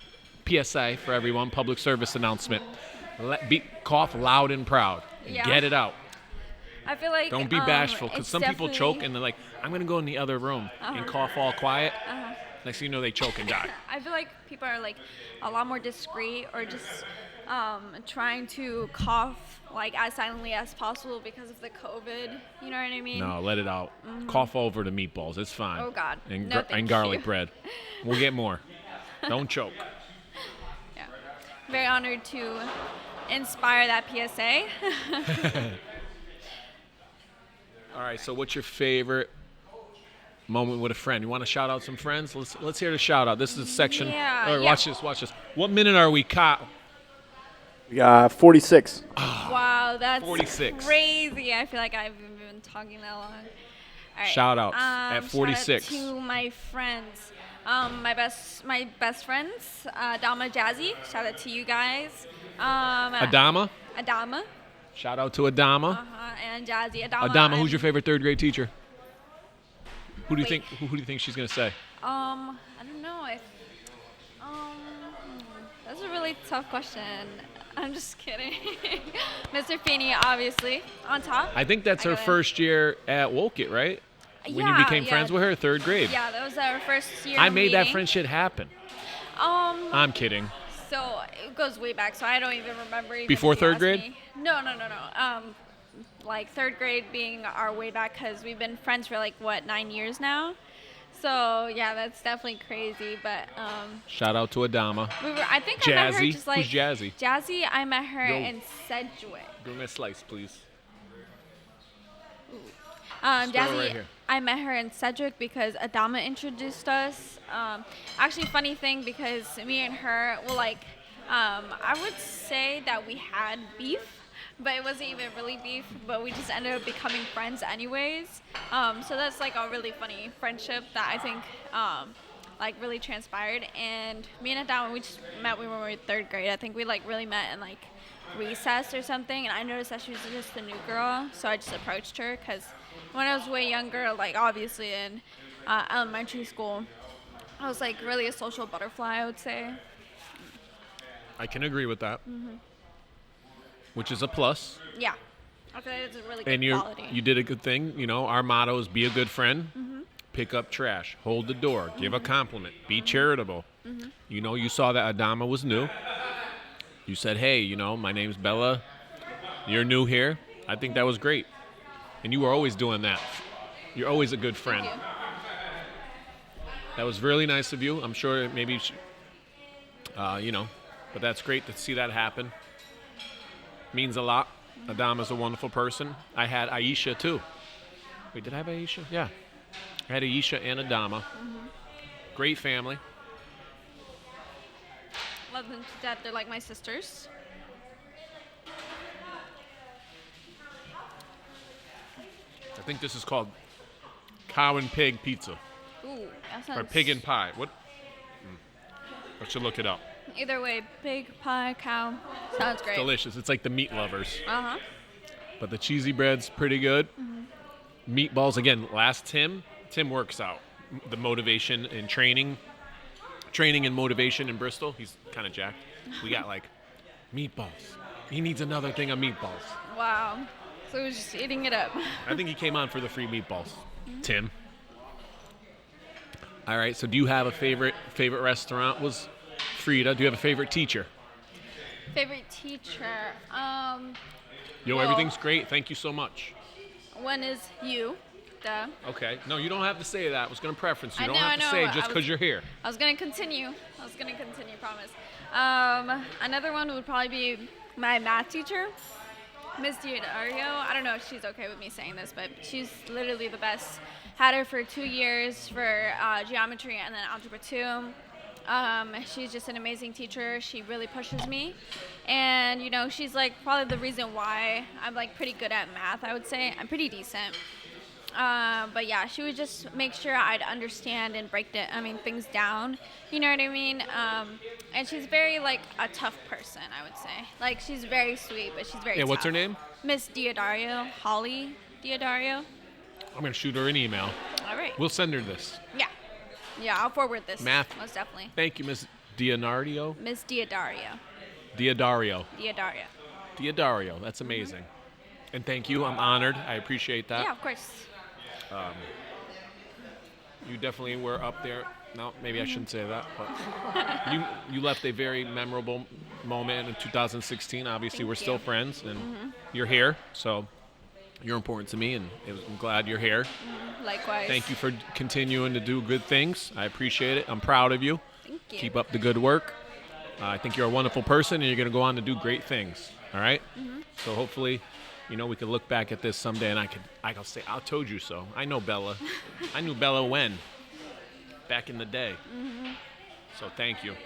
PSA for everyone, public service announcement. Cough loud and proud. And Yeah. Get it out. I feel like Don't be bashful, because it's some people choke definitely- and they're like, I'm gonna go in the other room and cough all quiet. Next thing you know, they choke and die. I feel like people are like a lot more discreet or just trying to cough like as silently as possible because of the COVID. You know what I mean? No, let it out. Cough over the meatballs. It's fine. Oh, God. And, No, thank and garlic you. bread. We'll get more. Don't choke. Yeah. Very honored to inspire that PSA. All right. So, what's your favorite moment with a friend? You want to shout out some friends? Let's hear the shout out. This is a section. Yeah, All right, yeah. Watch this. Watch this. What minute are we, Kyle? We got 46. Wow, that's 46. crazy. I feel like I've been talking that long. All right. Shout-outs at 46. Shout out to my friends. My best friends, Dama Jazzy. Shout out to you guys. Adama. Adama. Shout out to Adama. And Jazzy. Adama. Adama, who's your I'm- favorite third grade teacher? Who do you Wait. think? Who do you think she's gonna say? I don't know. That's a really tough question. I'm just kidding. Mr. Feeney, obviously, on top. I think that's her got it. first year at Wolcott, right? When you Yeah, became friends yeah. with her, third grade. Yeah, that was our first year. I made that meeting. friendship happen. I'm kidding. So it goes way back. So I don't even remember. Even Before if you third asked grade? me. No. Like third grade being our way back because we've been friends for 9 years now. So yeah, that's definitely crazy. But Shout out to Adama. I think I met her Jazzy? just like Who's Jazzy? Jazzy, I met her Yo. in Sedgwick. Give me a slice, please. Jazzy, right here. I met her in Sedgwick because Adama introduced us. Actually, funny thing because me and her, I would say that we had beef, but it wasn't even really beef. But we just ended up becoming friends anyways. So that's a really funny friendship that I think really transpired. And me and Adama, we just met when we were in third grade. I think we really met in recess or something, and I noticed that she was just a new girl, so I just approached her because when I was way younger, obviously in elementary school, I was really a social butterfly, I would say. I can agree with that. Which is a plus. Yeah, I feel like it's a really good And quality. you did a good thing. Our motto is be a good friend, pick up trash, hold the door, give a compliment, be charitable. You saw that Adama was new. You said, hey, my name's Bella. You're new here. I think that was great. And you were always doing that. You're always a good friend. Thank you. That was really nice of you. I'm sure maybe, but that's great to see that happen. Means a lot. Adama's a wonderful person. I had Aisha, too. Wait, did I have Aisha? Yeah. I had Aisha and Adama. Great family. Love them to death. They're like my sisters. I think this is called cow and pig pizza. Ooh, that sounds... Or pig and pie. What? I should look it up. Either way, pig, pie, cow. Sounds great. Delicious. It's like the meat lovers. Uh-huh. But the cheesy bread's pretty good. Meatballs, again, last Tim works out. The motivation and training and motivation in Bristol. He's kind of jacked. We got meatballs. He needs another thing of meatballs. Wow. So he was just eating it up. I think he came on for the free meatballs. Tim. All right, so do you have a favorite restaurant? Was Frida. Do you have a favorite teacher? Favorite teacher? Yo, well- everything's great. Thank you so much. One is you. Duh. Okay. No, you don't have to say that. I was going to preference. You I don't know, have I to know. say it I just was- because you're here. I was gonna continue, promise. Another one would probably be my math teacher. Miss Diodario, I don't know if she's okay with me saying this, but she's literally the best. Had her for 2 years for geometry and then algebra 2. She's just an amazing teacher. She really pushes me. And, you know, she's like probably the reason why I'm like pretty good at math, I would say. I'm pretty decent. But yeah, she would just make sure I'd understand and break things down. You know what I mean? And she's very like a tough person, I would say. Like she's very sweet, but she's very tough. What's her name? Miss Diodario, Holly Diodario. I'm going to shoot her an email. All right. We'll send her this. Yeah. Yeah, I'll forward this. Math. Most definitely. Thank you, Miss Diodario. Miss Diodario. Diodario. Diodario. Diodario. That's amazing. And thank you. I'm honored. I appreciate that. Yeah, of course. You definitely were up there. No, maybe I shouldn't say that, but you left a very memorable moment in 2016. Obviously, we're still friends, and you're here, so you're important to me, and I'm glad you're here. Likewise. Thank you for continuing to do good things. I appreciate it. I'm proud of you. Thank you. Keep up the good work. I think you're a wonderful person, and you're going to go on to do great things. All right? So hopefully, you know, we can look back at this someday, and I can say, I told you so. I know Bella. I knew Bella when? Back in the day. So thank you.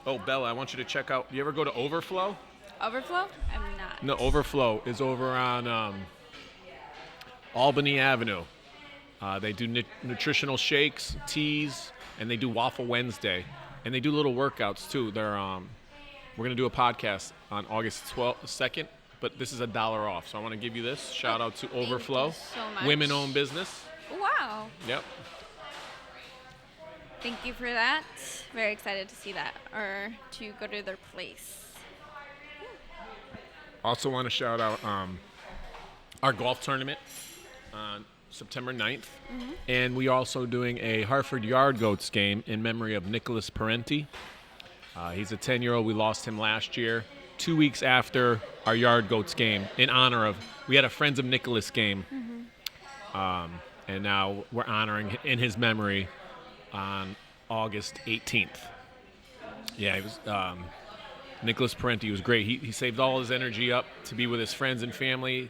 Oh, Bella, I want you to check out. You ever go to Overflow? Overflow? I'm not. No, Overflow is over on Albany Avenue. They do nutritional shakes, teas, and they do Waffle Wednesday. And they do little workouts, too. We're going to do a podcast on August 2nd, but this is $1 off. So I want to give you this. Shout out to Overflow. Thank you so much. Women-owned business. Wow. Yep. Thank you for that. Very excited to see that or to go to their place. Also want to shout out our golf tournament on September 9th. And we are also doing a Hartford Yard Goats game in memory of Nicholas Parenti. He's a 10-year-old. We lost him last year, 2 weeks after our Yard Goats game, in honor of, we had a Friends of Nicholas game. And now we're honoring in his memory on August 18th. Yeah, he was Nicholas Parenti was great. He saved all his energy up to be with his friends and family.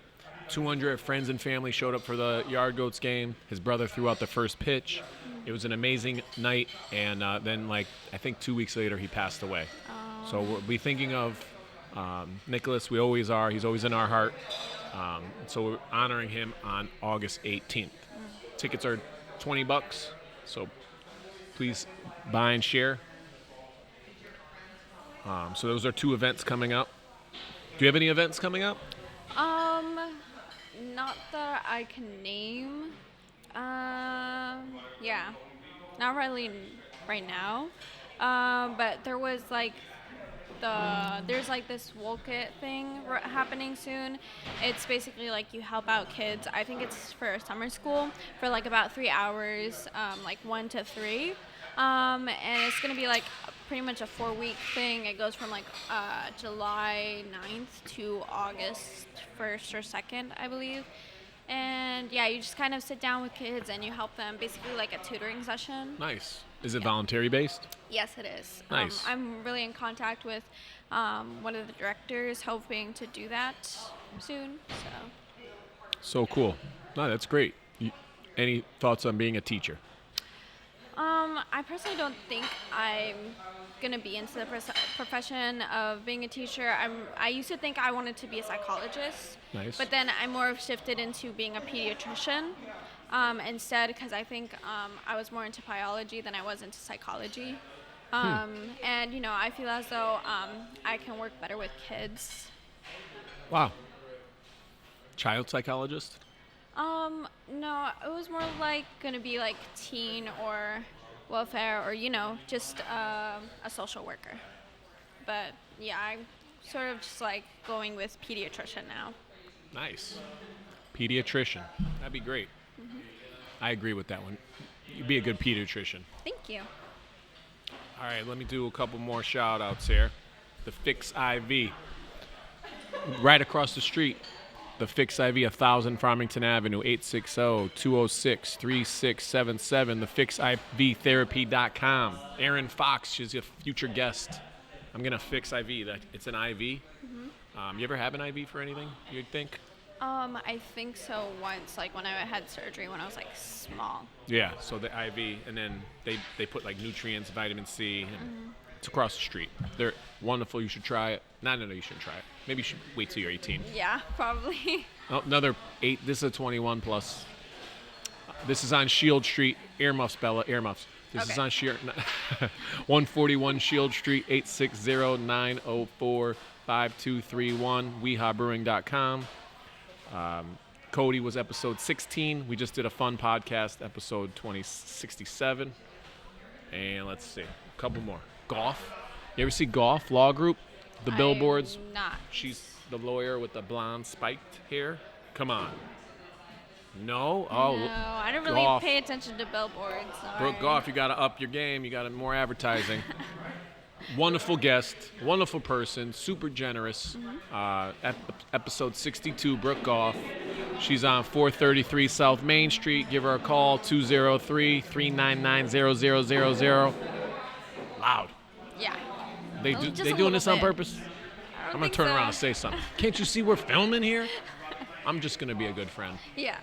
200 friends and family showed up for the Yard Goats game. His brother threw out the first pitch. It was an amazing night, and then, I think 2 weeks later, he passed away. So we'll be thinking of Nicholas. We always are. He's always in our heart. So we're honoring him on August 18th. Tickets are $20, so please buy and share. So those are 2 events coming up. Do you have any events coming up? Not that I can name. Yeah, not really right now. But there was there's this Woke It thing happening soon. It's basically you help out kids. I think it's for summer school for about 3 hours, 1 to 3. And it's gonna be pretty much a 4-week thing. It goes from July 9th to August 1st or 2nd, I believe. And yeah, you just kind of sit down with kids and you help them, basically like a tutoring session. Nice. Is it voluntary based? Yes, it is. Nice. I'm really in contact with one of the directors, hoping to do that soon. So cool. No, that's great. Any thoughts on being a teacher? I personally don't think I'm gonna be into the profession of being a teacher. I used to think I wanted to be a psychologist. Nice. But then I more shifted into being a pediatrician instead, because I think I was more into biology than I was into psychology. And I feel as though I can work better with kids. Wow. Child psychologist? No, it was more gonna be teen or welfare or, just a social worker. But yeah, I'm sort of just going with pediatrician now. Nice. Pediatrician. That'd be great. Mm-hmm. I agree with that one. You'd be a good pediatrician. Thank you. All right, let me do a couple more shout outs here. The Fix IV. Right across the street. The Fix IV, 1000 Farmington Avenue, 860-206-3677. TheFixIVTherapy.com. Erin Fox, she's a future guest. I'm going to fix IV. It's an IV. Mm-hmm. You ever have an IV for anything, you'd think? I think so once, like when I had surgery when I was like small. Yeah, so the IV, and then they put like nutrients, vitamin C, and it's across the street. They're wonderful. You should try it. No, you shouldn't try it. Maybe you should wait till you're 18. Yeah, probably. Oh, another 8. This is a 21 plus. This is on Shield Street. Earmuffs, Bella. Earmuffs. This is on 141 Shield Street, 860-904-5231, wehabrewing.com. Cody was episode 16. We just did a fun podcast, episode 2067. And let's see, a couple more. Golf. You ever see Golf Law Group? The billboards. I'm not. She's the lawyer with the blonde spiked hair. Come on. No? Oh, No, I don't really Golf. pay attention to billboards. Brooke Goff, you got to up your game. You got to more advertising. Wonderful guest, wonderful person, super generous. Episode 62, Brooke Goff. She's on 433 South Main Street. Give her a call, 203-399-0000. Loud. Yeah. They Just a doing little this on bit. purpose? I don't I'm going think to turn so. around and say something. Can't you see we're filming here? I'm just going to be a good friend. Yeah.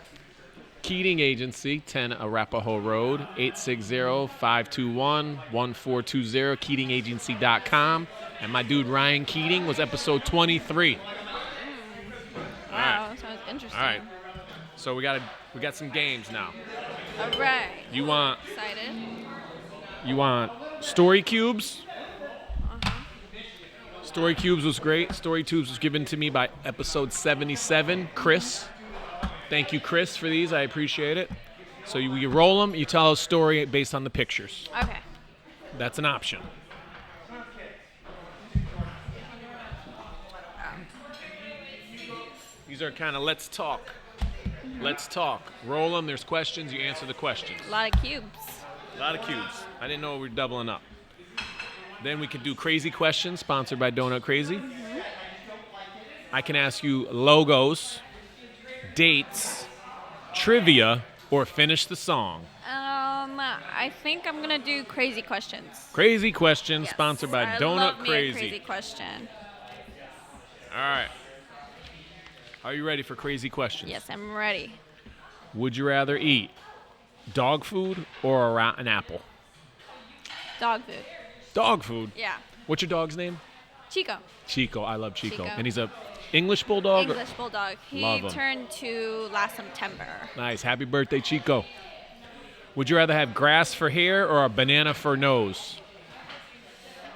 Keating Agency, 10 Arapahoe Road, 860-521-1420, keatingagency.com. And my dude Ryan Keating was episode 23. Wow, sounds interesting. All right. So we got some games now. All right. You want Excited. Story Cubes? Uh-huh. Story Cubes was great. Story Cubes was given to me by episode 77, Chris. Thank you, Chris, for these. I appreciate it. So you roll them. You tell a story based on the pictures. Okay. That's an option. These are kind of let's talk. Let's talk. Roll them. There's questions. You answer the questions. A lot of cubes. A lot of cubes. I didn't know we were doubling up. Then we could do crazy questions, sponsored by Donut Crazy. I can ask you logos, dates, trivia, or finish the song. I think I'm gonna do crazy questions. Crazy questions, Yes. sponsored by I Donut love me a Crazy. crazy question. All right. Are you ready for crazy questions? Yes, I'm ready. Would you rather eat dog food or a rotten apple? Dog food. Dog food. Yeah. What's your dog's name? Chico. Chico. I love Chico. Chico. And he's a English bulldog? or- English bulldog. He Love 'em. turned 2 last September. Nice. Happy birthday, Chico. Would you rather have grass for hair or a banana for nose?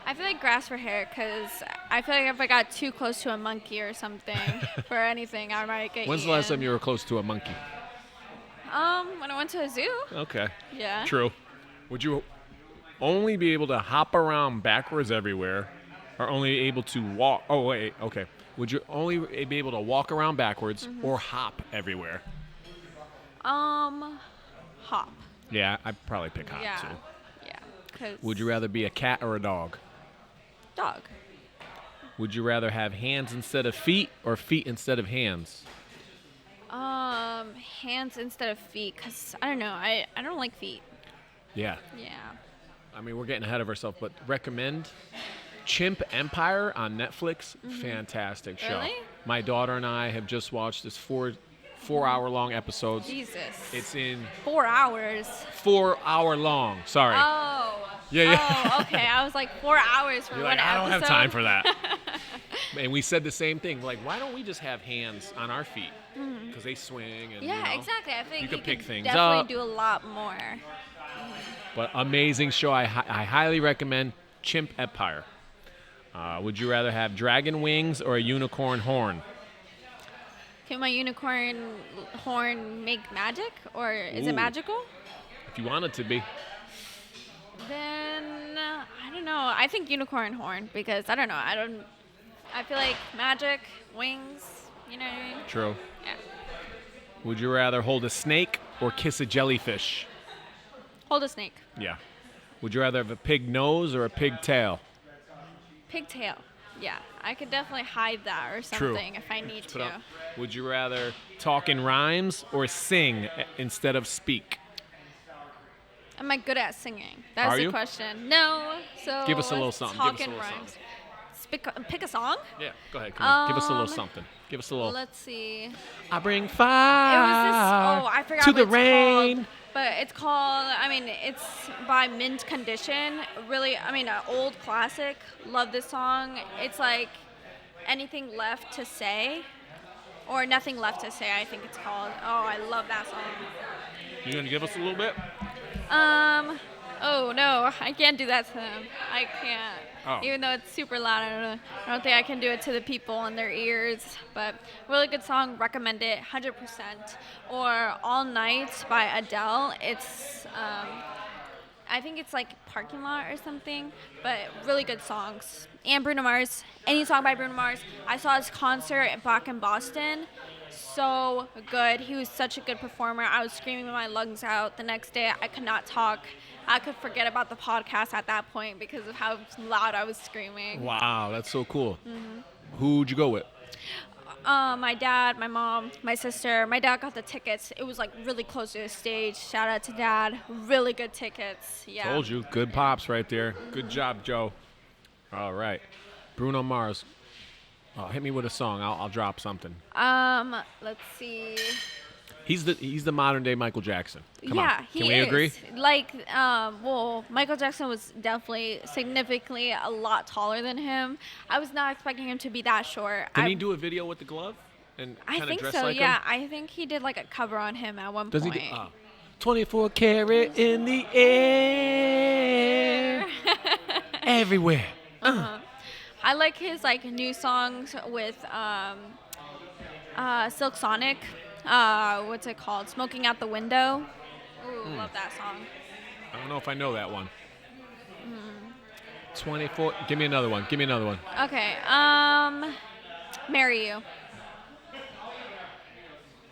I feel like grass for hair because I feel like if I got too close to a monkey or something for anything, I might get When's the last time you were close to a monkey? When I went to a zoo. Okay. Yeah. True. Would you only be able to hop around backwards everywhere or only able to walk? Oh, wait. Okay. Would you only be able to walk around backwards or hop everywhere? Hop. Yeah, I'd probably pick hop Yeah. too. Yeah. 'Cause Would you rather be a cat or a dog? dog. Would you rather have hands instead of feet or feet instead of hands? Hands instead of feet, cause I don't know. I don't like feet. Yeah. Yeah. I mean, we're getting ahead of ourselves, but recommend Chimp Empire on Netflix. Fantastic show. Really? My daughter and I have just watched this four-hour-long episodes. Jesus. It's in 4 hours. 4-hour long. Sorry. Oh. Yeah. Oh, okay. I was like 4 hours for You're one like, I don't have episode. time for that. And we said the same thing. Like, why don't we just have hands on our feet? Because they swing and Yeah, you know. exactly. I think you could pick things definitely up. do a lot more. But amazing show. I highly recommend Chimp Empire. Would you rather have dragon wings or a unicorn horn? Can my unicorn horn make magic, or is Ooh. it magical? If you want it to be. Then I don't know. I think unicorn horn because I don't know. I feel like magic, wings. You know what I mean? True. Yeah. Would you rather hold a snake or kiss a jellyfish? Hold a snake. Yeah. Would you rather have a pig nose or a pig tail? Pigtail. Yeah. I could definitely hide that or True. something if I need Put to. up. Would you rather talk in rhymes or sing instead of speak? Am I good at singing? That's Are the you? question. No. So Give us a little let's something. Talk Give us a in little rhymes. pick a song. Yeah, go ahead. Come on. Give us a little something. Give us a little. Let's see. I bring It was fire this. Oh, I forgot to what the it's rain. called. But it's called. I mean, it's by Mint Condition. Really, I mean, an old classic. Love this song. It's like Anything Left to Say, or Nothing Left to Say. I think it's called. Oh, I love that song. You gonna give us a little bit? Oh no, I can't do that to them. I can't. Oh. Even though it's super loud, I don't think I can do it to the people in their ears. But really good song, recommend it, 100%. Or All Night by Adele. It's, I think it's like Parking Lot or something, but really good songs. And Bruno Mars, any song by Bruno Mars. I saw his concert back in Boston. So good. He was such a good performer. I was screaming my lungs out. The next day, I could not talk. I could forget about the podcast at that point because of how loud I was screaming. Wow, that's so cool. Who'd you go with? My dad, my mom, my sister. My dad got the tickets. It was like really close to the stage. Shout out to Dad. Really good tickets. Yeah. Told you. Good pops right there. Good job, Joe. All right. Bruno Mars. Oh, hit me with a song. I'll drop something. Let's see. He's the modern day Michael Jackson. Come yeah, on. he Can we is. agree? Like, well, Michael Jackson was definitely significantly a lot taller than him. I was not expecting him to be that short. Didn't he do a video with the glove and I kind of think dress so. like Yeah, him? I think he did like a cover on him at one Does point. he do? 24 karat in the air, everywhere. I like his like new songs with Silk Sonic. What's it called? Smoking Out the Window. Ooh, love that song. I don't know if I know that one. 24. Give me another one. Give me another one. Okay. Marry You.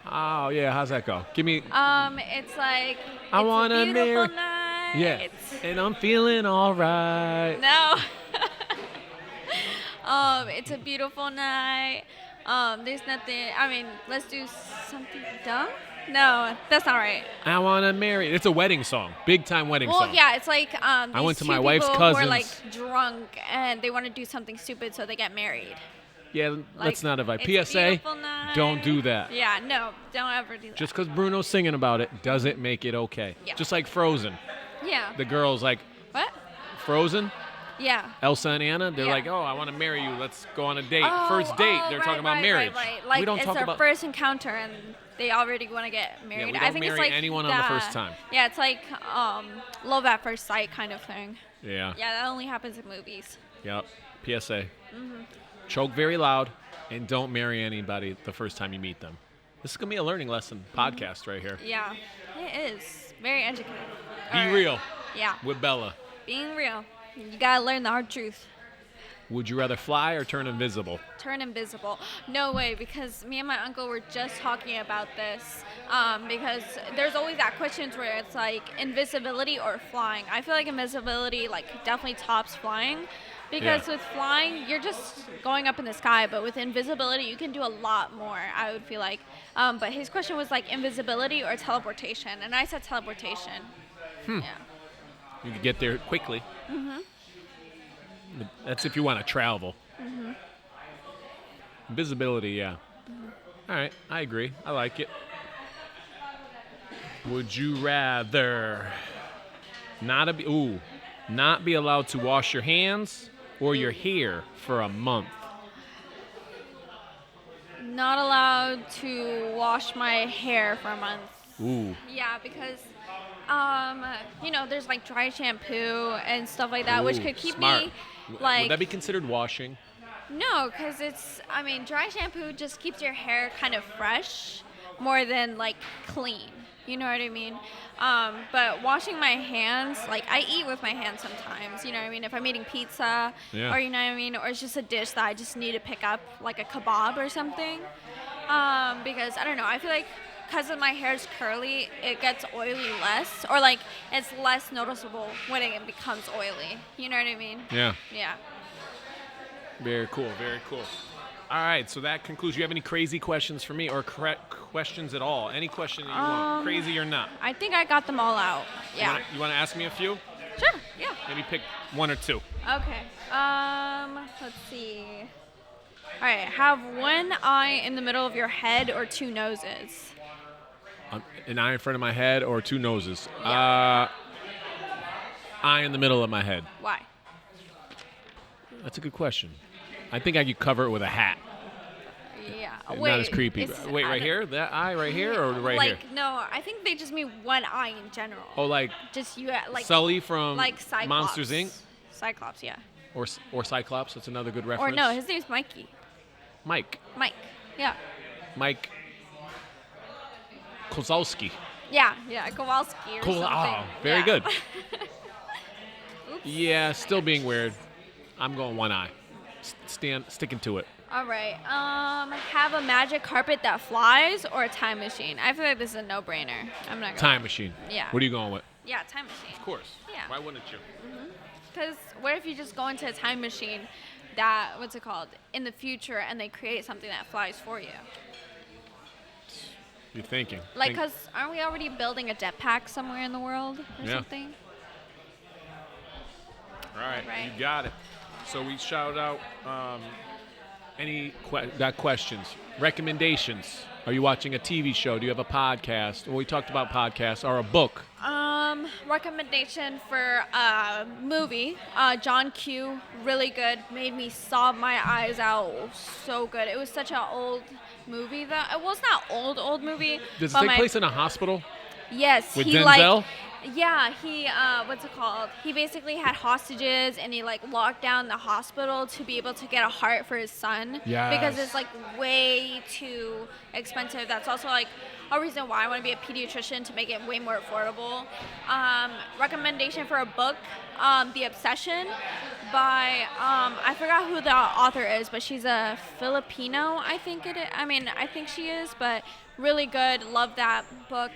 Oh yeah, how's that go? Give me. It's like I it's wanna a beautiful marry- night. Yeah. And I'm feeling all right. No. It's a beautiful night. There's nothing. I mean, let's do something dumb. No, that's not right. I wanna marry. It's a wedding song. Big time wedding Well, song. yeah, it's like these went to two my wife's people who are cousin's. like drunk and they want to do something stupid, so they get married. Yeah, Like, let's not invite. it's a PSA, beautiful night. don't do that. Yeah, no, don't ever do that. Just because Bruno's singing about it doesn't make it okay. Yeah. Just like Frozen. Yeah. The girls like, What? Frozen, Yeah. Elsa and Anna, they're Yeah. like, oh, I want to marry you. Let's go on a date. Oh, First date, they're right, talking about right, marriage. Right. Like we don't it's talk their about. first encounter and they already want to get married. we I don't think marry it's like anyone on the first time. Yeah, it's like love at first sight kind of thing. Yeah. Yeah, that only happens in movies. Yep. PSA. Choke very loud and don't marry anybody the first time you meet them. This is going to be a learning lesson podcast right here. Yeah, it is very educated. Be All right. real Yeah, with Bella. being real. You gotta learn the hard truth. Would you rather fly or turn invisible? Turn invisible. No way, because me and my uncle were just talking about this. Because there's always that questions where it's like invisibility or flying. I feel like invisibility like definitely tops flying. Because Yeah. with flying, you're just going up in the sky, but with invisibility, you can do a lot more, I would feel like. But his question was like invisibility or teleportation, and I said teleportation. Yeah. You could get there quickly. That's if you want to travel. Invisibility, yeah. All right, I agree. I like it. Would you rather not be allowed to wash your hands or your hair for a month? Not allowed to wash my hair for a month. Ooh. Yeah, because there's like dry shampoo and stuff like that, which Ooh, could keep smart. me Would like that be considered washing? no, because dry shampoo just keeps your hair kind of fresh more than like clean. You know what I mean? But washing my hands, like I eat with my hands sometimes. You know what I mean? If I'm eating pizza, Yeah. or you know what I mean, or it's just a dish that I just need to pick up, like a kebab or something. Because I don't know, I feel like because of my hair is curly, it gets oily less, or like it's less noticeable when it becomes oily. You know what I mean? Yeah. Yeah. Very cool. Very cool. All right, so that concludes. You have any crazy questions for me or questions at all? Any question that you want, crazy or not? I think I got them all out. Yeah. You want to ask me a few? Sure. Yeah. Maybe pick one or two. Okay. Let's see. All right. Have one eye in the middle of your head or two noses. An eye in front of my head or two noses? Yeah. Eye in the middle of my head. Why? That's a good question. I think I could cover it with a hat. Yeah. Not as creepy. it's- Wait, I right don't- here? That eye right here or right here? Like, no, I think they just mean one eye in general. Oh, like Just you like Sully from like Cyclops. Monsters, Inc.? Cyclops, yeah. Or Cyclops. That's another good Or reference. no, his name's Mikey. Mike. Yeah. Mike Kozlowski. Yeah, Kowalski or something. Oh, very Yeah. good. Oops. Yeah, still being weird. I'm going one eye. Sticking to it. All right. Have a magic carpet that flies or a time machine. I feel like this is a no-brainer. I'm not gonna. Time machine. Yeah. What are you going with? Yeah, time machine. Of course. Yeah. Why wouldn't you? Because what if you just go into a time machine that, what's it called, in the future, and they create something that flies for you? You're thinking. Like, because aren't we already building a jetpack somewhere in the world or Yeah. something? All right, Right. you got it. So we shout out got questions, recommendations. Are you watching a TV show? Do you have a podcast? Well, we talked about podcasts or a book. Recommendation for a movie. John Q. Really good. Made me sob my eyes out. So good. It was such an old movie. Well, it's not old movie. Does it but take my- place in a hospital? Yes. With he Denzel? he what's it called? He basically had hostages and he like locked down the hospital to be able to get a heart for his son. Yes. Because it's like way too expensive. That's also like a reason why I want to be a pediatrician, to make it way more affordable. Recommendation for a book, The Obsession by I forgot who the author is, but she's a Filipino, I think it is. I mean, I think she is, but really good. Love that book.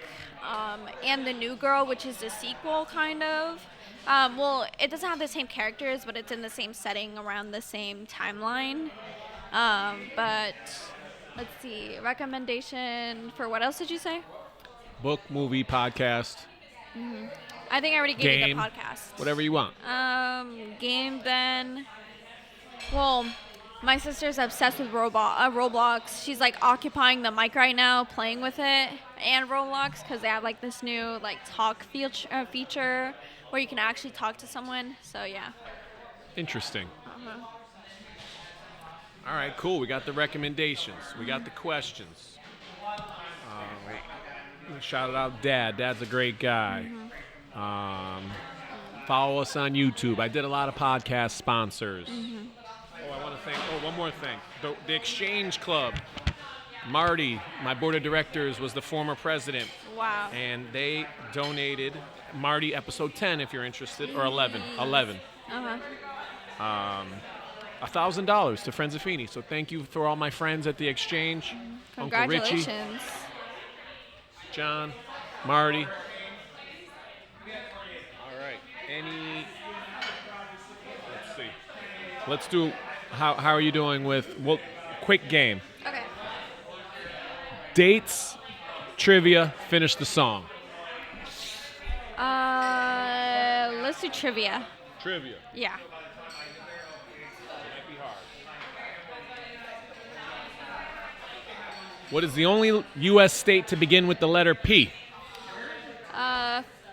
And The New Girl, which is a sequel, kind of. Well, it doesn't have the same characters, but it's in the same setting around the same timeline. But let's see. Recommendation for what else did you say? Book, movie, podcast, I think I already gave you game, the podcast. whatever you want. Game then. Well, my sister's obsessed with Roblox. She's like occupying the mic right now, playing with it, and Roblox, because they have like this new like talk feature where you can actually talk to someone. So yeah. Interesting. All right, cool. We got the recommendations. We got the questions. Wait. Shout out Dad. Dad's a great guy. Follow us on YouTube. I did a lot of podcast sponsors. Oh, I want to thank. Oh, one more thing. The Exchange Club. Marty, my board of directors, was the former president, Wow. and they donated Marty episode 10, if you're interested, or 11. 11. $1,000 to Friends of Feeney. So thank you for all my friends at the Exchange. Uncle Richie, Congratulations. John, Marty. All right. Let's see. Let's do. How are you doing with? Well, quick game. Okay. Dates, trivia. Finish the song. Let's do trivia. Trivia. Yeah. Might be hard. What is the only U.S. state to begin with the letter P?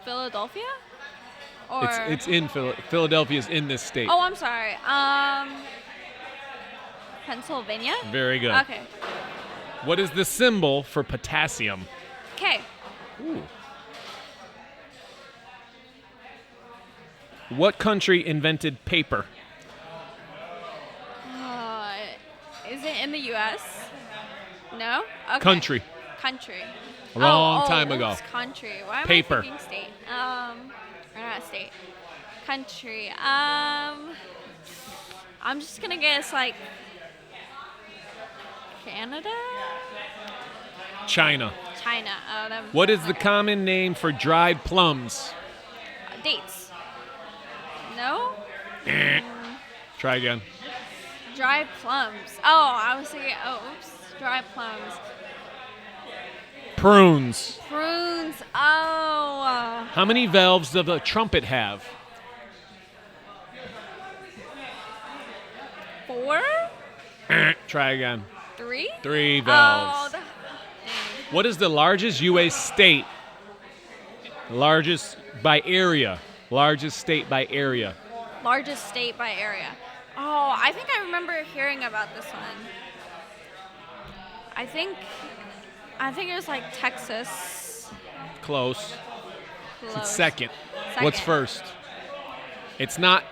Philadelphia? Or It's in Philadelphia is in this state. Oh, I'm sorry. Pennsylvania? Very good. Okay. What is the symbol for potassium? Okay. What country invented paper? Is it in the U.S.? No? Okay. Country. Country. A long Oh, time oops, ago. Country. Why am Paper. I thinking state? Or not state. Country. I'm just gonna guess like Canada? China. China. Oh, that, What is the okay. common name for dried plums? Dates. No? Try again. Dried plums. Oh, I was thinking, dried plums. Prunes. Prunes. Oh. How many valves does a trumpet have? Try again. 3? 3 Oh, vowels. dang. What is the largest U.S. state? Largest by area. Largest state by area. Largest state by area. Oh, I think I remember hearing about this one. I think it was like Texas. Close. Close. It's second. What's first? It's not.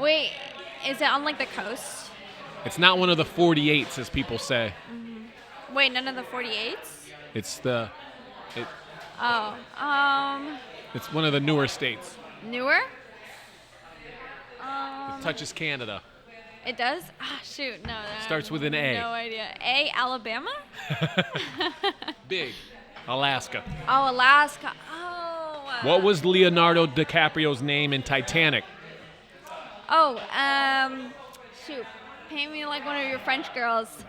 Wait, is it on like the coast? It's not one of the 48s, as people say. Wait, none of the 48s? It's the. Oh, It's one of the newer states. newer? It touches Canada. It does? Ah, shoot, no. Starts with an A. No idea. A, Alabama? Big. Alaska. Oh, Alaska. Oh. What was Leonardo DiCaprio's name in Titanic? Oh, shoot. Paint me like one of your French girls.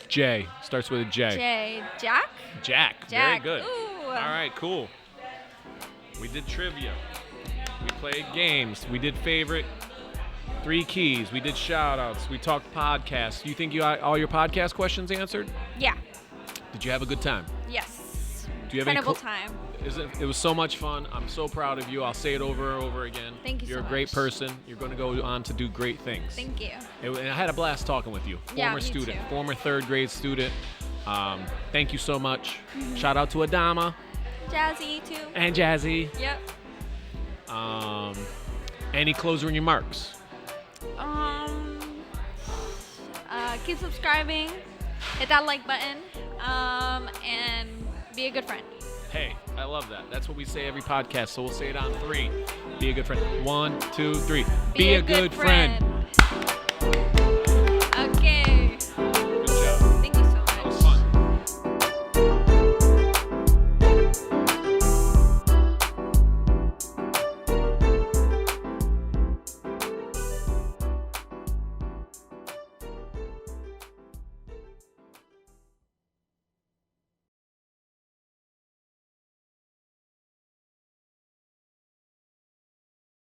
J. Starts with a J. J. Jack? Jack. Very Jack. good. Ooh. All right, cool. We did trivia. We played games. We did favorite 3 keys. We did shout-outs. We talked podcasts. You think you got all your podcast questions answered? Yeah. Did you have a good time? Yes. Do you have Incredible any time. It was so much fun. I'm so proud of you. I'll say it over and over again. Thank you You're so a great much. person. You're going to go on to do great things. Thank you. And I had a blast talking with you. Yeah, Former me student, too. former 3rd grade student. Thank you so much. Shout out to Adama Jazzy, too. and Jazzy. Yep. Any closing remarks? Keep subscribing. Hit that like button. And be a good friend. Hey, I love that. That's what we say every podcast, so we'll say it on 3. Be a good friend. 1, 2, 3. Be a good friend.